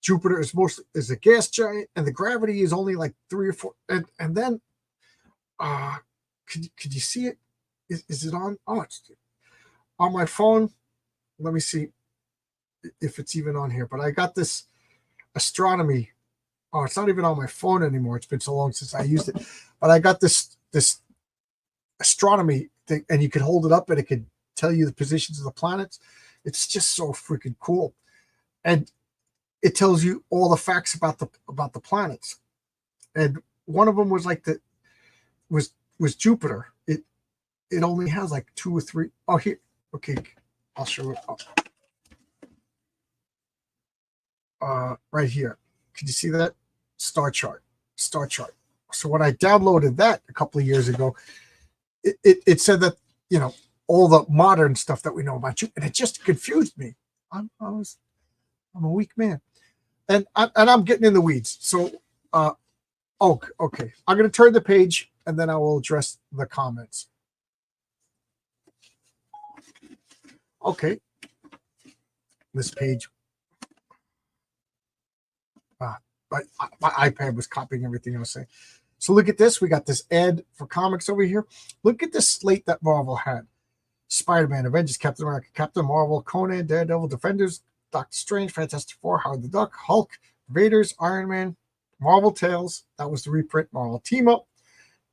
Jupiter is a gas giant, and the gravity is only like 3 or 4. And then, could you see it? Is it on? Oh, it's on my phone. Let me see if it's even on here. But I got this astronomy. Oh, it's not even on my phone anymore. It's been so long since I used it. But I got this astronomy thing, and you could hold it up, and it could tell you the positions of the planets. It's just so freaking cool, and it tells you all the facts about the planets. And one of them was like was Jupiter. It only has like 2 or 3. Oh, here. Okay, I'll show it. Right here. Can you see that? Star chart. So when I downloaded that a couple of years ago, it said that, all the modern stuff that we know about you, and it just confused me. I'm a weak man, and I'm getting in the weeds. So, okay. I'm going to turn the page, and then I will address the comments. Okay, this page. My iPad was copying everything I was saying. So look at this. We got this ad for comics over here. Look at this slate that Marvel had. Spider-Man, Avengers, Captain America, Captain Marvel, Conan, Daredevil, Defenders, Doctor Strange, Fantastic Four, Howard the Duck, Hulk, Invaders, Iron Man, Marvel Tales. That was the reprint. Marvel Team Up,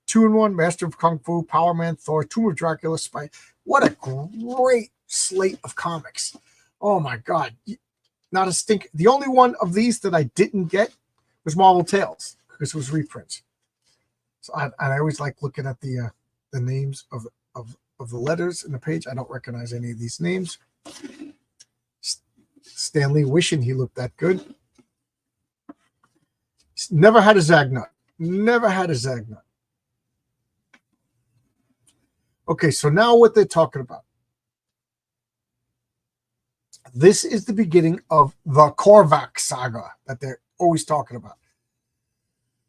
2-in-1, Master of Kung Fu, Power Man, Thor, Tomb of Dracula, What a great slate of comics. Oh my God. Not a stink. The only one of these that I didn't get was Marvel Tales, because it was reprints. So I always like looking at the names of the letters in the page. I don't recognize any of these names. Stanley wishing he looked that good. Never had a Zagnut. Okay, so now what they're talking about. This is the beginning of the Korvac saga that they're always talking about.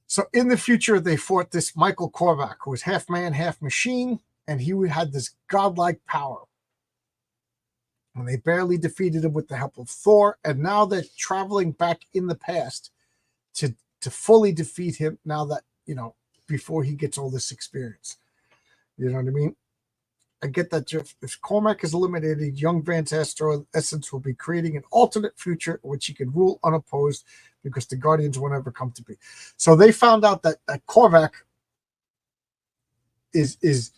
So in the future, they fought this Michael Korvac, who was half man, half machine, and he had this godlike power. And they barely defeated him with the help of Thor, and now they're traveling back in the past to fully defeat him now that, before he gets all this experience. You know what I mean? I get that, Jeff. If Cormac is eliminated, young Vance Astro Essence will be creating an alternate future in which he can rule unopposed because the Guardians won't ever come to be. So they found out that Korvac is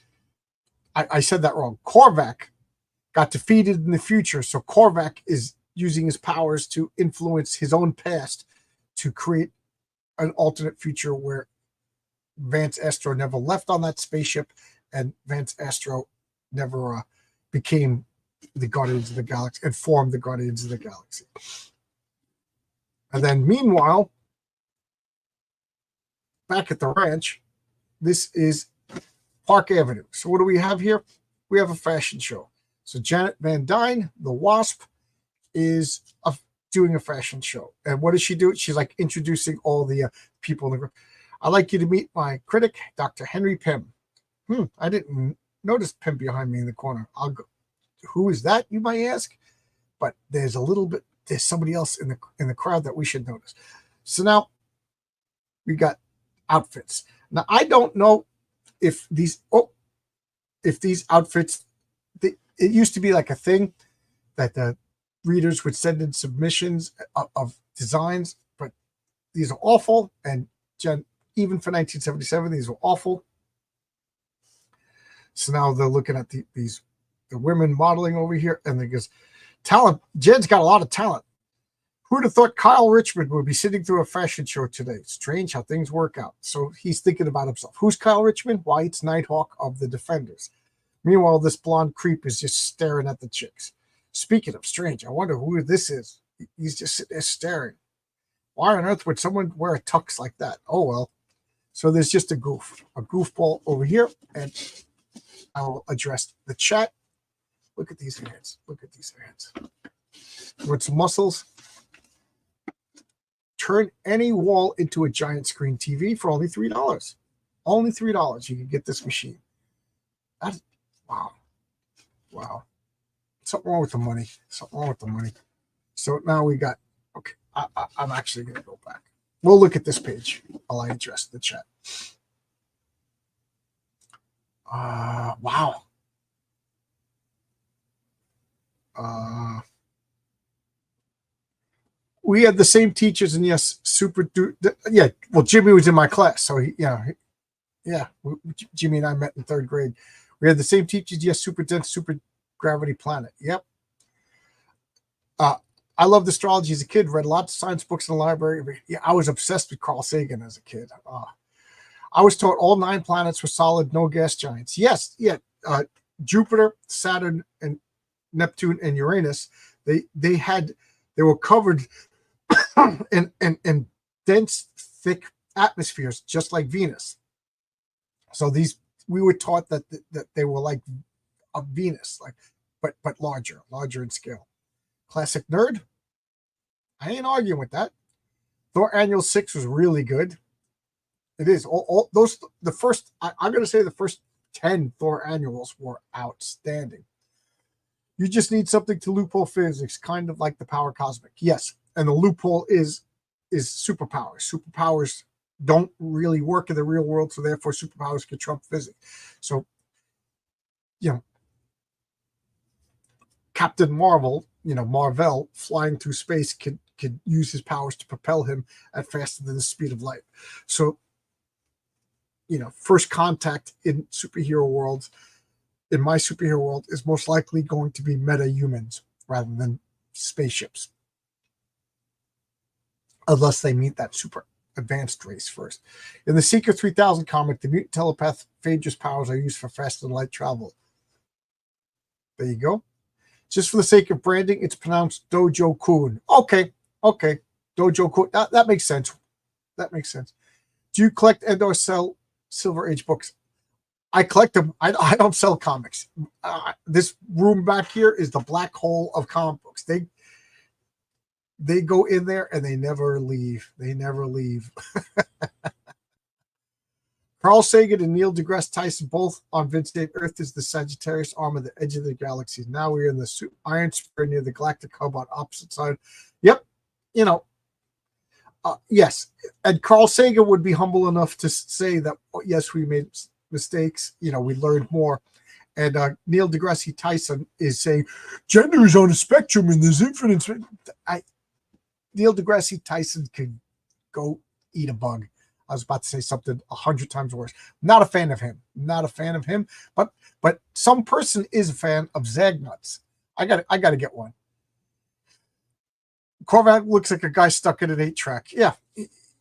I said that wrong. Korvac got defeated in the future. So Korvac is using his powers to influence his own past to create an alternate future where Vance Astro never left on that spaceship, and Vance Astro never became the Guardians of the Galaxy and formed the Guardians of the Galaxy. And then meanwhile, back at the ranch, this is Park Avenue. So what do we have here? We have a fashion show. So Janet Van Dyne, the Wasp, is doing a fashion show. And what does she do? She's like introducing all the people in the group. I'd like you to meet my critic, Dr. Henry Pym. I didn't notice Pym behind me in the corner. I'll go. Who is that, you might ask? But there's somebody else in the crowd that we should notice. So now we got outfits. Now I don't know if these outfits, it used to be like a thing that the readers would send in submissions of designs, but these are awful. And even for 1977, these were awful. So now they're looking at the women modeling over here, and they goes, talent. Jen's got a lot of talent. Who'd have thought Kyle Richmond would be sitting through a fashion show today? Strange how things work out. So he's thinking about himself. Who's Kyle Richmond? Why, it's Nighthawk of the Defenders. Meanwhile, this blonde creep is just staring at the chicks. Speaking of strange, I wonder who this is. He's just sitting there staring. Why on earth would someone wear a tux like that? Oh, well. So there's just a goofball over here, and I will address the chat. Look at these hands. Look at these hands. With some muscles. Turn any wall into a giant screen TV for only $3. Only $3. You can get this machine. That's, wow. Wow. Something wrong with the money. Something wrong with the money. So now we got, okay, I'm actually going to go back. We'll look at this page while I address the chat. Wow. We had the same teachers, and yes, yeah. Well, Jimmy was in my class, so Jimmy and I met in 3rd grade. We had the same teachers. Yes, super dense, super gravity planet. Yep. I loved astrology as a kid. Read lots of science books in the library. Yeah, I was obsessed with Carl Sagan as a kid. I was taught all 9 planets were solid, no gas giants. Yes, yeah. Jupiter, Saturn, and Neptune and Uranus. They were covered in dense, thick atmospheres, just like Venus. So we were taught that they were like a Venus, but larger in scale. Classic nerd. I ain't arguing with that. Thor Annual 6 was really good. It is. All those, the first, I'm going to say the first 10 Thor annuals were outstanding. You just need something to loophole physics, kind of like the power cosmic. Yes. And the loophole is superpowers. Superpowers don't really work in the real world, so therefore superpowers can trump physics. So, Captain Marvel, Marvel, flying through space could use his powers to propel him at faster than the speed of light. So, first contact in superhero worlds, in my superhero world, is most likely going to be meta-humans rather than spaceships. Unless they meet that super advanced race first. In the Seeker 3000 comic, the mutant telepath Phaedra's powers are used for faster than light travel. There you go. Just for the sake of branding, it's pronounced Dojo Kun. Okay. Dojo Kun. That makes sense. That makes sense. Do you collect and or sell Silver Age books? I collect them. I don't sell comics. This room back here is the black hole of comic books. They go in there and they never leave. They never leave. Carl Sagan and Neil deGrasse Tyson both on Vince Dave. Earth is the Sagittarius arm of the edge of the galaxy. Now we're in the iron sphere near the galactic hub on opposite side. Yep. Yes. And Carl Sagan would be humble enough to say that, yes, we made mistakes. We learned more. And Neil deGrasse Tyson is saying, gender is on a spectrum and there's infinite. Neil deGrasse Tyson could go eat a bug. I was about to say something 100 times worse. Not a fan of him. Not a fan of him. But some person is a fan of Zagnuts. I got to get one. Korvac looks like a guy stuck in an 8-track. Yeah,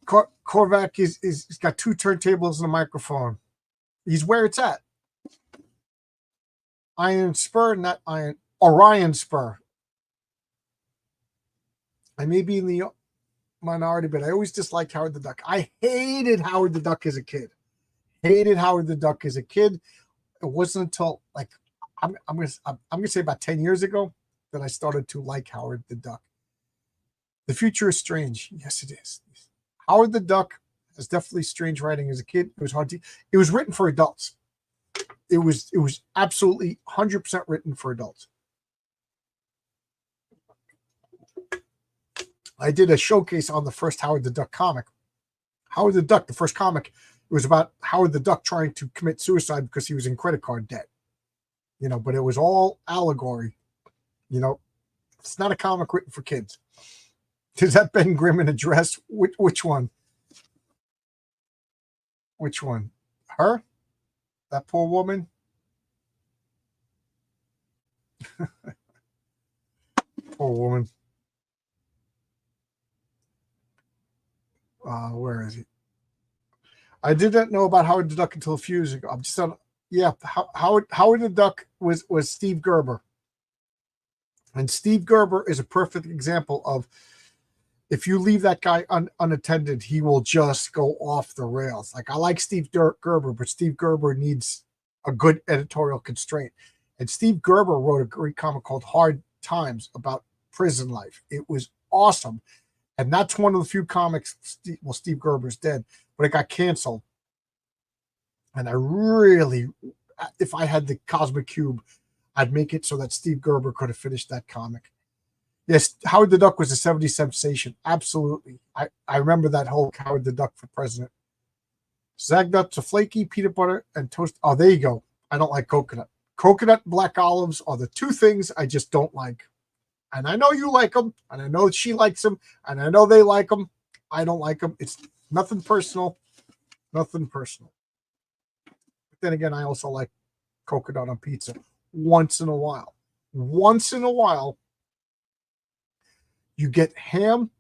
Korvac he's got 2 turntables and a microphone. He's where it's at. Iron Spur, not Iron Orion Spur. I may be in the minority, but I always disliked Howard the Duck. I hated Howard the Duck as a kid. It wasn't until I'm gonna say about 10 years ago that I started to like Howard the Duck. The future is strange. Yes, it is. Howard the Duck has definitely strange writing as a kid. It was hard to. It was written for adults. It was absolutely 100% written for adults. I did a showcase on the first Howard the Duck comic. Howard the Duck, the first comic, it was about Howard the Duck trying to commit suicide because he was in credit card debt. But it was all allegory. It's not a comic written for kids. Is that Ben Grimm in a dress? Which one? Which one? Her? That poor woman? Poor woman. Where is he? I did not know about Howard the Duck until a few years ago. I'm just on. Yeah, Howard the Duck was Steve Gerber, and Steve Gerber is a perfect example of if you leave that guy unattended, he will just go off the rails. Like I like Steve Gerber, but Steve Gerber needs a good editorial constraint. And Steve Gerber wrote a great comic called Hard Times about prison life. It was awesome. And that's one of the few comics, well, Steve Gerber's dead, but it got canceled. And I really, if I had the Cosmic Cube, I'd make it so that Steve Gerber could have finished that comic. Yes, Howard the Duck was a 70s sensation. Absolutely. I remember that whole Howard the Duck for president. Zagnuts are flaky, peanut butter, and toast. Oh, there you go. I don't like coconut. Coconut and black olives are the two things I just don't like. And I know you like them, and I know she likes them, and I know they like them. I don't like them. It's nothing personal. Nothing personal. But then again, I also like coconut on pizza once in a while. Once in a while, you get ham.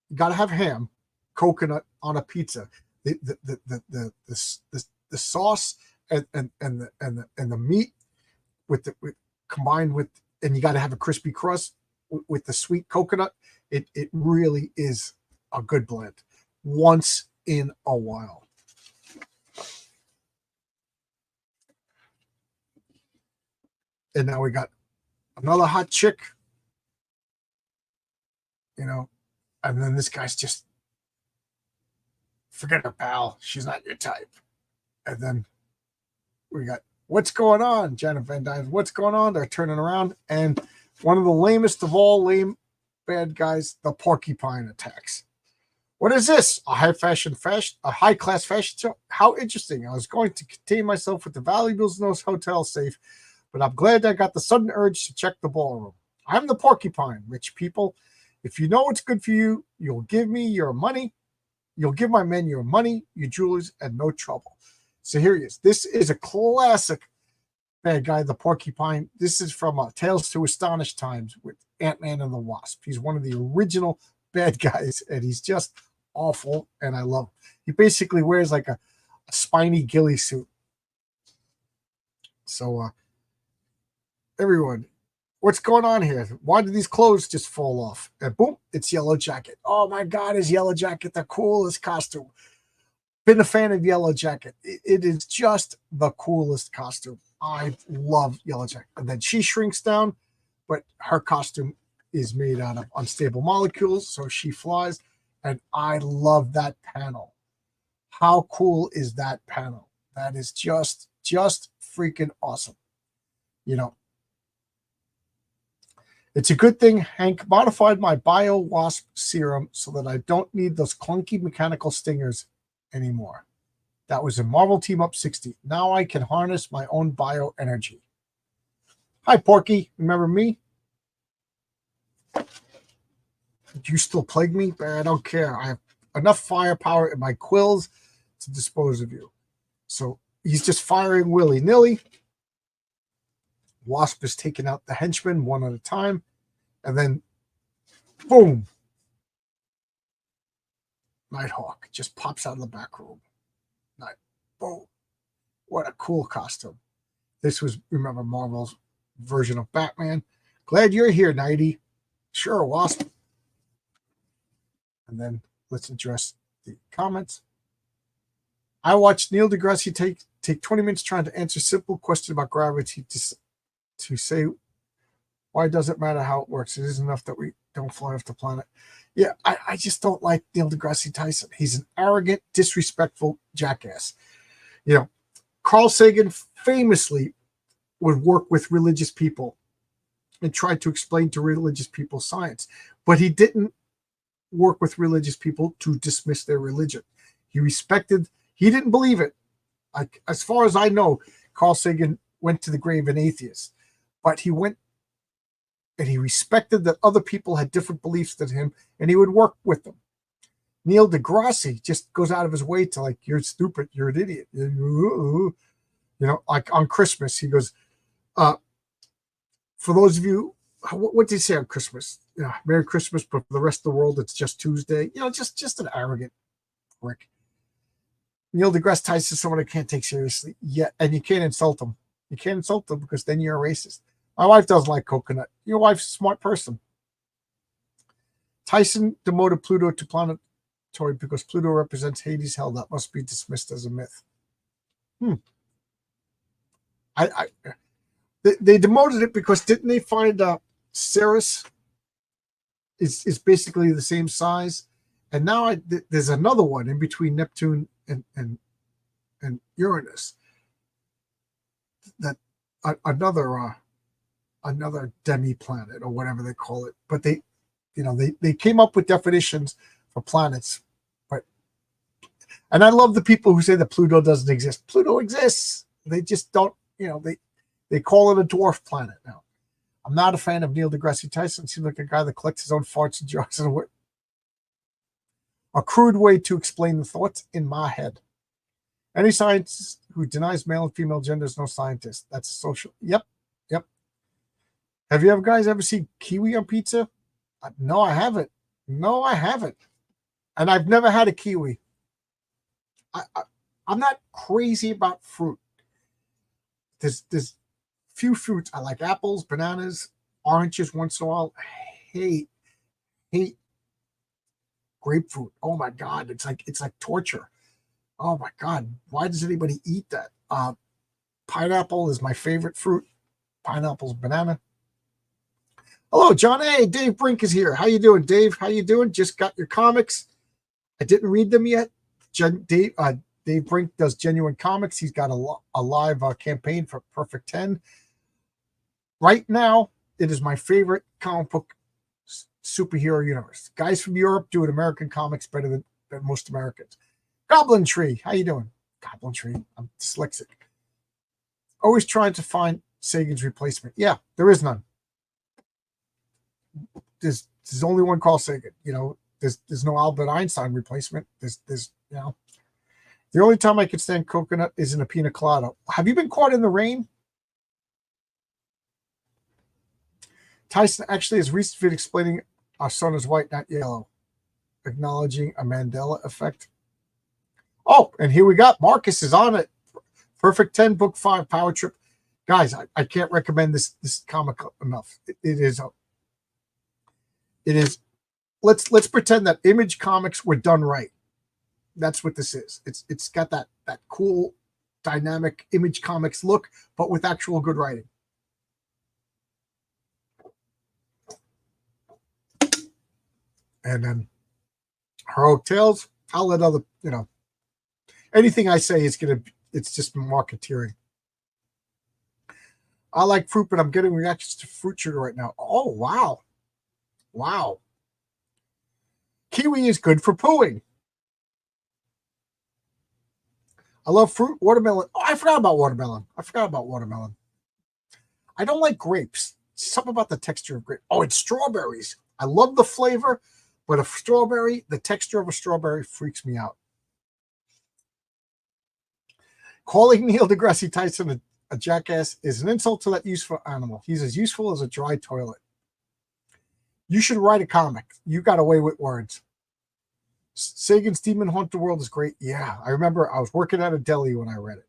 You got to have ham, coconut on a pizza. The sauce and the meat with combined with, and you got to have a crispy crust with the sweet coconut. It really is a good blend once in a while. And now we got another hot chick, you know, and then this guy's just forget her, pal. She's not your type. And then we got what's going on, Janet Van Dyne. What's going on? They're turning around, and one of the lamest of all lame bad guys, the porcupine attacks. What is this? A high class fashion show? How interesting. I was going to contain myself with the valuables in those hotel safe, but I'm glad I got the sudden urge to check the ballroom. I'm the porcupine, rich people. If you know what's good for you, you'll give me your money. You'll give my men your money, your jewelers, and no trouble. So here he is. This is a classic bad guy, the porcupine. This is from Tales to Astonish Times with Ant-Man and the Wasp. He's one of the original bad guys, and he's just awful, and I love him. He basically wears like a spiny ghillie suit. So, everyone, what's going on here? Why did these clothes just fall off? And boom, it's Yellow Jacket. Oh my God, is Yellow Jacket the coolest costume? Been a fan of Yellow Jacket. It is just the coolest costume. I love Yellow Jacket. And then she shrinks down, but her costume is made out of unstable molecules, so she flies. And I love that panel. How cool is that panel? That is just freaking awesome. You know, it's a good thing Hank modified my Bio Wasp serum so that I don't need those clunky mechanical stingers anymore. That was in Marvel Team Up 60. Now I can harness my own bio energy. Hi, Porky. Remember me? Do you still plague me? I don't care. I have enough firepower in my quills to dispose of you. So he's just firing willy-nilly. Wasp is taking out the henchmen one at a time. And then, boom. Nighthawk just pops out of the back room. Boom. What a cool costume. This was, remember, Marvel's version of Batman. Glad you're here, Nighty. Sure, Wasp. And then let's address the comments. I watched Neil deGrasse take 20 minutes trying to answer simple question about gravity to say, why does it matter how it works? It is enough that we don't fly off the planet. Yeah, I just don't like Neil deGrasse Tyson. He's an arrogant, disrespectful jackass. You know, Carl Sagan famously would work with religious people and tried to explain to religious people science, but he didn't work with religious people to dismiss their religion. He didn't believe it. Like, as far as I know, Carl Sagan went to the grave an atheist, but he went and he respected that other people had different beliefs than him, and he would work with them. Neil deGrasse just goes out of his way to, like, you're stupid, you're an idiot. You know, like on Christmas, he goes, for those of you what did he say on Christmas? Merry Christmas, but for the rest of the world, it's just Tuesday. Just an arrogant prick. Neil deGrasse Tyson is someone I can't take seriously. Yeah, and you can't insult him. You can't insult him because then you're a racist. My wife doesn't like coconut. Your wife's a smart person. Tyson demoted Pluto to planetoid because Pluto represents Hades' hell. That must be dismissed as a myth. They demoted it because didn't they find Ceres is basically the same size, and now there's another one in between Neptune and Uranus. That another demi planet or whatever they call it, but they came up with definitions for planets, and I love the people who say that Pluto doesn't exist. Pluto exists. They just don't, they call it a dwarf planet now. I'm not a fan of Neil deGrasse Tyson. Seems like a guy that collects his own farts and jars and a crude way to explain the thoughts in my head. Any scientist who denies male and female gender is no scientist. That's social. Yep. Have you guys ever seen kiwi on pizza? No, I haven't. And I've never had a kiwi. I'm not crazy about fruit. There's few fruits. I like apples, bananas, oranges once in a while. I hate grapefruit. Oh my God. It's like torture. Oh my God. Why does anybody eat that? Pineapple is my favorite fruit. Pineapple's banana. Hello, John A. Dave Brink is here. How you doing, Dave? How you doing? Just got your comics. I didn't read them yet. Dave Brink does Genuine Comics. He's got a live campaign for Perfect 10. Right now, it is my favorite comic book superhero universe. Guys from Europe doing American comics better than most Americans. Goblin Tree, how you doing? Goblin Tree, I'm dyslexic. Always trying to find Sagan's replacement. Yeah, there is none. There's only one Carl Sagan. There's no Albert Einstein replacement. There's the only time I could stand coconut is in a pina colada. Have you been caught in the rain? Tyson actually has recent vid explaining our sun is white, not yellow, acknowledging a Mandela effect. Oh, and here we got Marcus is on it. Perfect 10, book 5, Power Trip. Guys, I can't recommend this comic enough. It is. Let's pretend that Image Comics were done right. That's what this is. It's got that cool, dynamic Image Comics look, but with actual good writing. And then Heroic Tales, I'll let other, anything I say it's just marketeering. I like fruit, but I'm getting reactions to fruit sugar right now. Oh, wow. Kiwi is good for pooing. I love fruit. Watermelon. Oh, I forgot about watermelon. I don't like grapes. Something about the texture of grape. Oh, it's strawberries. I love the flavor, but the texture of a strawberry freaks me out. Calling Neil deGrasse Tyson a jackass is an insult to that useful animal. He's as useful as a dry toilet. You should write a comic. You got away with words. Sagan's Demon Haunt the World is great. Yeah, I remember I was working at a deli when I read it.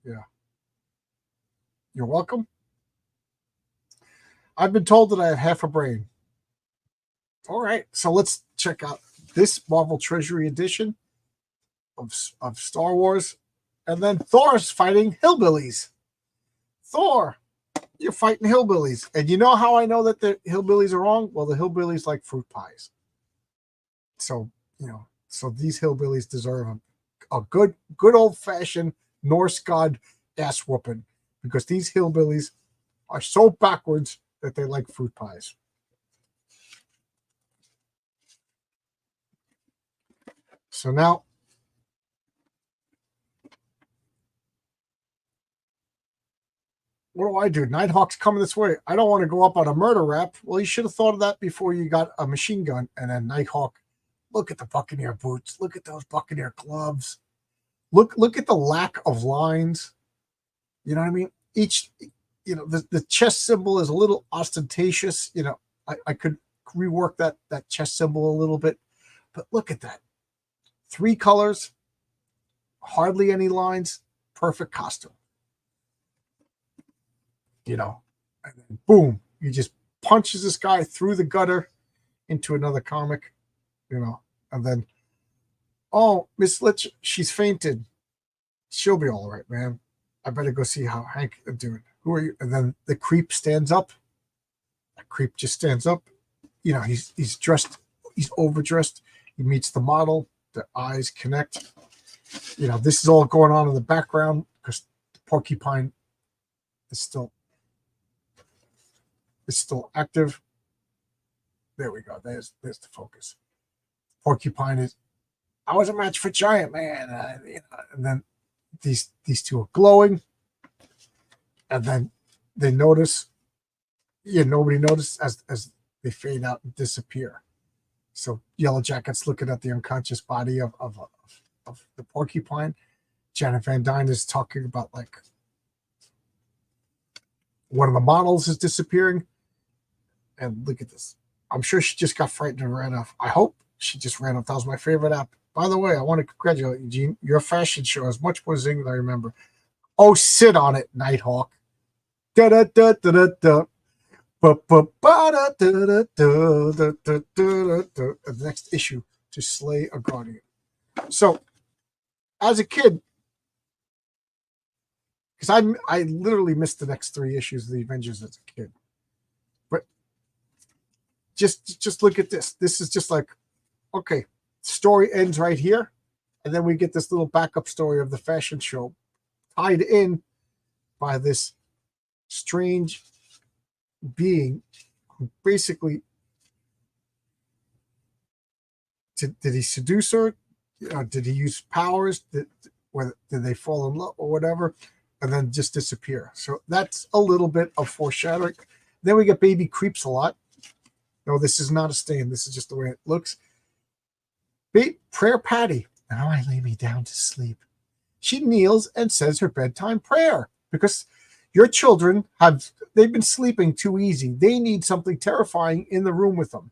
Yeah. You're welcome. I've been told that I have half a brain. All right, so let's check out this Marvel Treasury edition of Star Wars. And then Thor's fighting hillbillies. Thor, you're fighting hillbillies. And you know how I know that the hillbillies are wrong? Well, the hillbillies like fruit pies. So, so these hillbillies deserve a good old-fashioned Norse god ass whooping because these hillbillies are so backwards that they like fruit pies. So now, what do? Nighthawk's coming this way. I don't want to go up on a murder rap. Well, you should have thought of that before you got a machine gun. And then Nighthawk, look at the Buccaneer boots. Look at those Buccaneer gloves. Look at the lack of lines. You know what I mean? the chess symbol is a little ostentatious. I could rework that chess symbol a little bit, but look at that. 3 colors, hardly any lines, perfect costume. And then boom, he just punches this guy through the gutter into another comic, and then, oh, Miss Litch, she's fainted. She'll be all right, man. I better go see how Hank is doing. Who are you? And then the creep stands up. That creep just stands up. He's dressed, he's overdressed. He meets the model. Their eyes connect. This is all going on in the background because the porcupine is still active. There we go. There's the focus. Porcupine is, I was a match for Giant Man. And then these two are glowing. And then they notice, nobody noticed as they fade out and disappear. So Yellow Jacket's looking at the unconscious body of the porcupine. Janet Van Dyne is talking about, like, one of the models is disappearing. And look at this. I'm sure she just got frightened and ran off. I hope she just ran off. That was my favorite app. By the way, I want to congratulate you, Gene. Your fashion show is much more zing than I remember. Oh, sit on it, Nighthawk. Da da da da da da. The next issue, to slay a guardian. So, as a kid, because I literally missed the next 3 issues of the Avengers as a kid. But just look at this. This is just like, okay, story ends right here, and then we get this little backup story of the fashion show tied in by this strange being who basically did he seduce her? Did he use powers? Did they fall in love or whatever, and then just disappear? So that's a little bit of foreshadowing. Then we get baby creeps a lot. No, this is not a stain. This is just the way it looks. Prayer Patty. Now I lay me down to sleep. She kneels and says her bedtime prayer because your children they've been sleeping too easy. They need something terrifying in the room with them.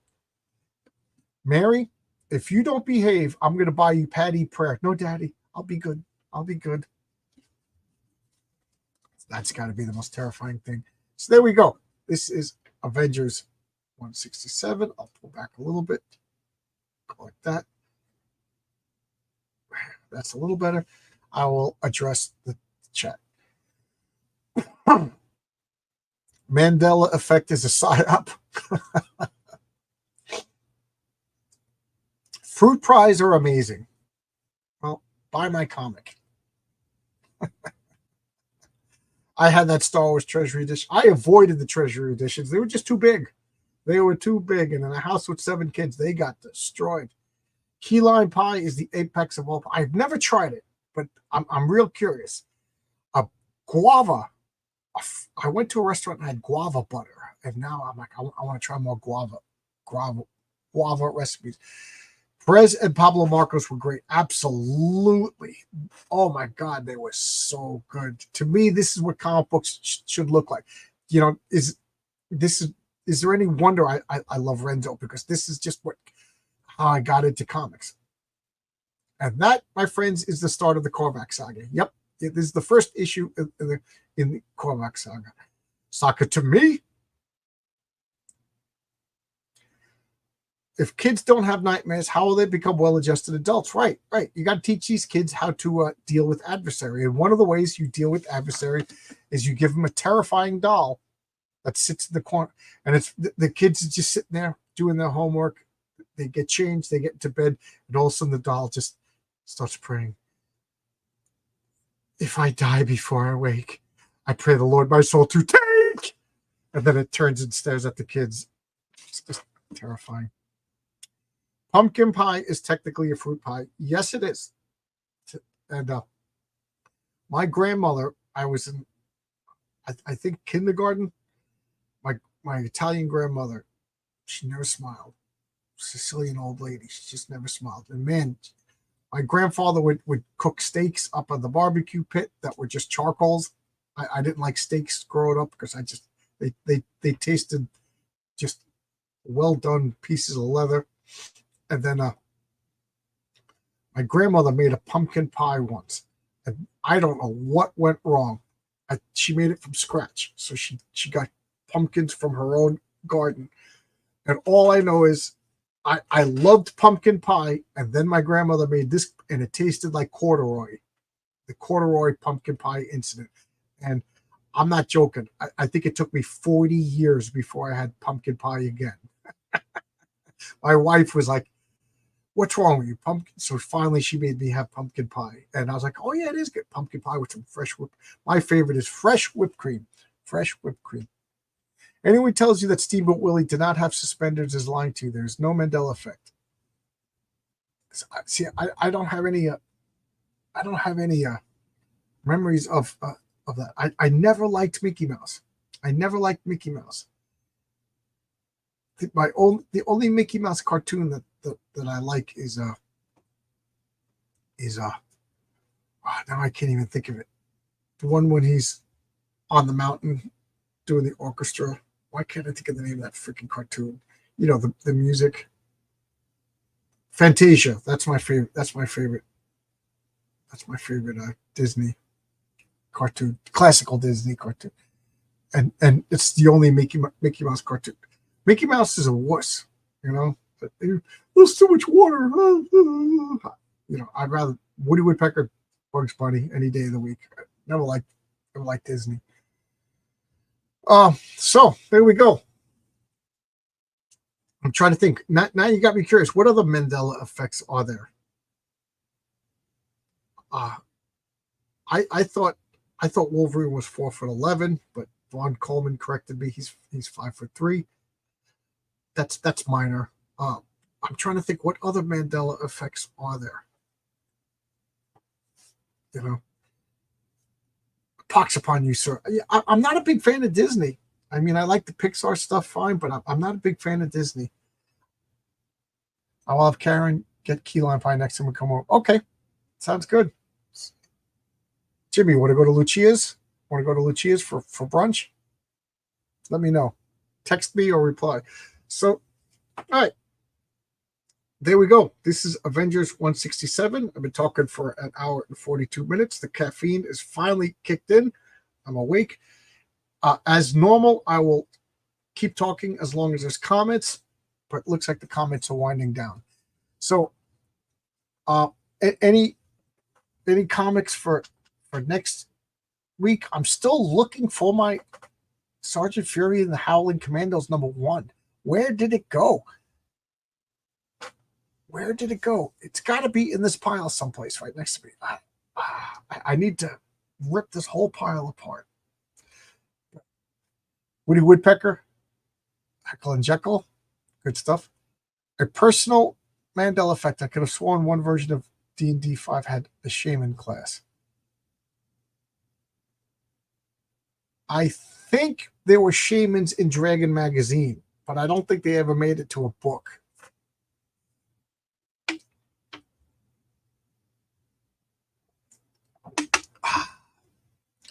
Mary, if you don't behave, I'm going to buy you Patty prayer. No, Daddy, I'll be good. I'll be good. That's got to be the most terrifying thing. So there we go. This is Avengers 167. I'll pull back a little bit. Go like that. That's a little better. I will address the chat. Mandela effect is a psyop. Fruit pies are amazing. Well, buy my comic. I had that Star Wars Treasury edition. I avoided the Treasury editions. They were just too big. They were too big. And in a house with 7 kids, they got destroyed. Key lime pie is the apex of all pie. I've never tried it, but I'm real curious. Guava. I went to a restaurant and had guava butter, and now I'm like, I want to try more guava recipes. Perez and Pablo Marcos were great. Absolutely. Oh my God, they were so good. To me, this is what comic books should look like. Is there any wonder I love Renzo? Because this is just how I got into comics. And that, my friends, is the start of the Korvac saga. Yep. This is the first issue in the Korvac saga. Saga to me. If kids don't have nightmares, how will they become well-adjusted adults? Right. You got to teach these kids how to deal with adversary. And one of the ways you deal with adversary is you give them a terrifying doll that sits in the corner. And it's the kids are just sitting there doing their homework. They get changed. They get into bed. And all of a sudden the doll just starts praying. If I die before I wake, I pray the Lord my soul to take. And then it turns and stares at the kids. It's just terrifying. Pumpkin pie is technically a fruit pie. Yes, it is. And my grandmother, I was in, I think, kindergarten. My Italian grandmother, she never smiled. Sicilian old lady. She just never smiled. And man, my grandfather would cook steaks up on the barbecue pit that were just charcoals. I didn't like steaks growing up because they tasted just well done pieces of leather. And then my grandmother made a pumpkin pie once, and I don't know what went wrong. She made it from scratch, so she got pumpkins from her own garden. And all I know is I loved pumpkin pie, and then my grandmother made this, and it tasted like corduroy, the corduroy pumpkin pie incident. And I'm not joking. I think it took me 40 years before I had pumpkin pie again. My wife was like, "What's wrong with you, pumpkin?" So finally, she made me have pumpkin pie, and I was like, "Oh yeah, it is good pumpkin pie with some fresh whip." My favorite is fresh whipped cream. Fresh whipped cream. Anyone who tells you that Steamboat Willie did not have suspenders is lying to you. There's no Mandela effect. See, I don't have any. I don't have any memories of that. I never liked Mickey Mouse. I never liked Mickey Mouse. The only Mickey Mouse cartoon that I like is now I can't even think of it. The one when he's on the mountain doing the orchestra. Why can't I think of the name of that freaking cartoon? You know, the music. Fantasia. That's my favorite. That's my favorite. That's my favorite Disney cartoon, classical Disney cartoon, and it's the only Mickey Mouse cartoon. Mickey Mouse is a wuss, you know. There's too much water. You know, I'd rather Woody Woodpecker, Bugs Bunny any day of the week. Never liked Disney. So there we go. I'm trying to think. Now you got me curious. What other Mandela effects are there? I thought Wolverine was 4'11", but Vaughn Coleman corrected me. He's 5'3". That's minor. I'm trying to think what other Mandela effects are there. You know, pox upon you, sir. I'm not a big fan of Disney. I mean, I like the Pixar stuff fine, but I'm not a big fan of Disney. I'll have Karen get key lime pie next time we come over. Okay, sounds good. Jimmy, want to go to Lucia's? Want to go to Lucia's for brunch? Let me know. Text me or reply. So, all right. There we go. This is Avengers 167. I've been talking for an hour and 42 minutes. The caffeine is finally kicked in. I'm awake. As normal, I will keep talking as long as there's comments, but it looks like the comments are winding down. So, any comics for next week? I'm still looking for my Sergeant Fury and the Howling Commandos #1. Where did it go? Where did it go? It's got to be in this pile someplace right next to me. I need to rip this whole pile apart. Woody Woodpecker, Heckle and Jekyll, good stuff. A personal Mandela effect. I could have sworn one version of D&D 5 had a shaman class. I think there were shamans in Dragon Magazine, but I don't think they ever made it to a book.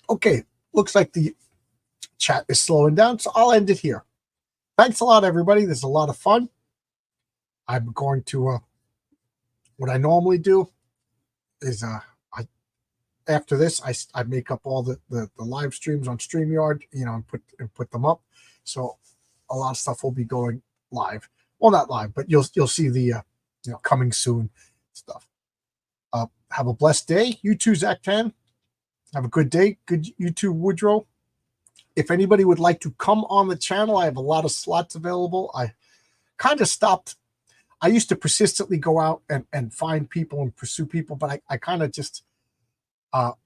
Okay, looks like the chat is slowing down, so I'll end it here. Thanks a lot, everybody. This is a lot of fun. I'm going to, what I normally do is after this, I make up all the live streams on StreamYard, you know, and put them up. So a lot of stuff will be going live. Well, not live, but you'll see the coming soon stuff. Have a blessed day. You too, Zach Tan. Have a good day. Good you too, Woodrow. If anybody would like to come on the channel, I have a lot of slots available. I kind of stopped. I used to persistently go out and find people and pursue people, but I kind of just got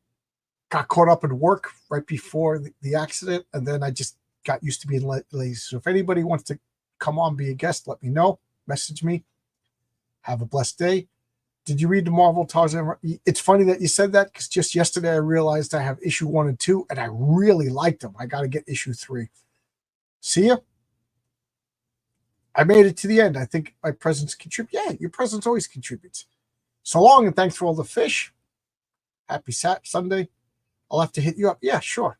caught up in work right before the accident, and then I just got used to being lazy. So if anybody wants to come on, be a guest, let me know. Message me. Have a blessed day. Did you read the Marvel Tarzan? It's funny that you said that, because just yesterday I realized I have issue 1 and 2, and I really liked them. I got to get issue 3. See ya. I made it to the end. I think my presence contributes. Yeah, your presence always contributes. So long, and thanks for all the fish. Happy Sunday. I'll have to hit you up. Yeah, sure.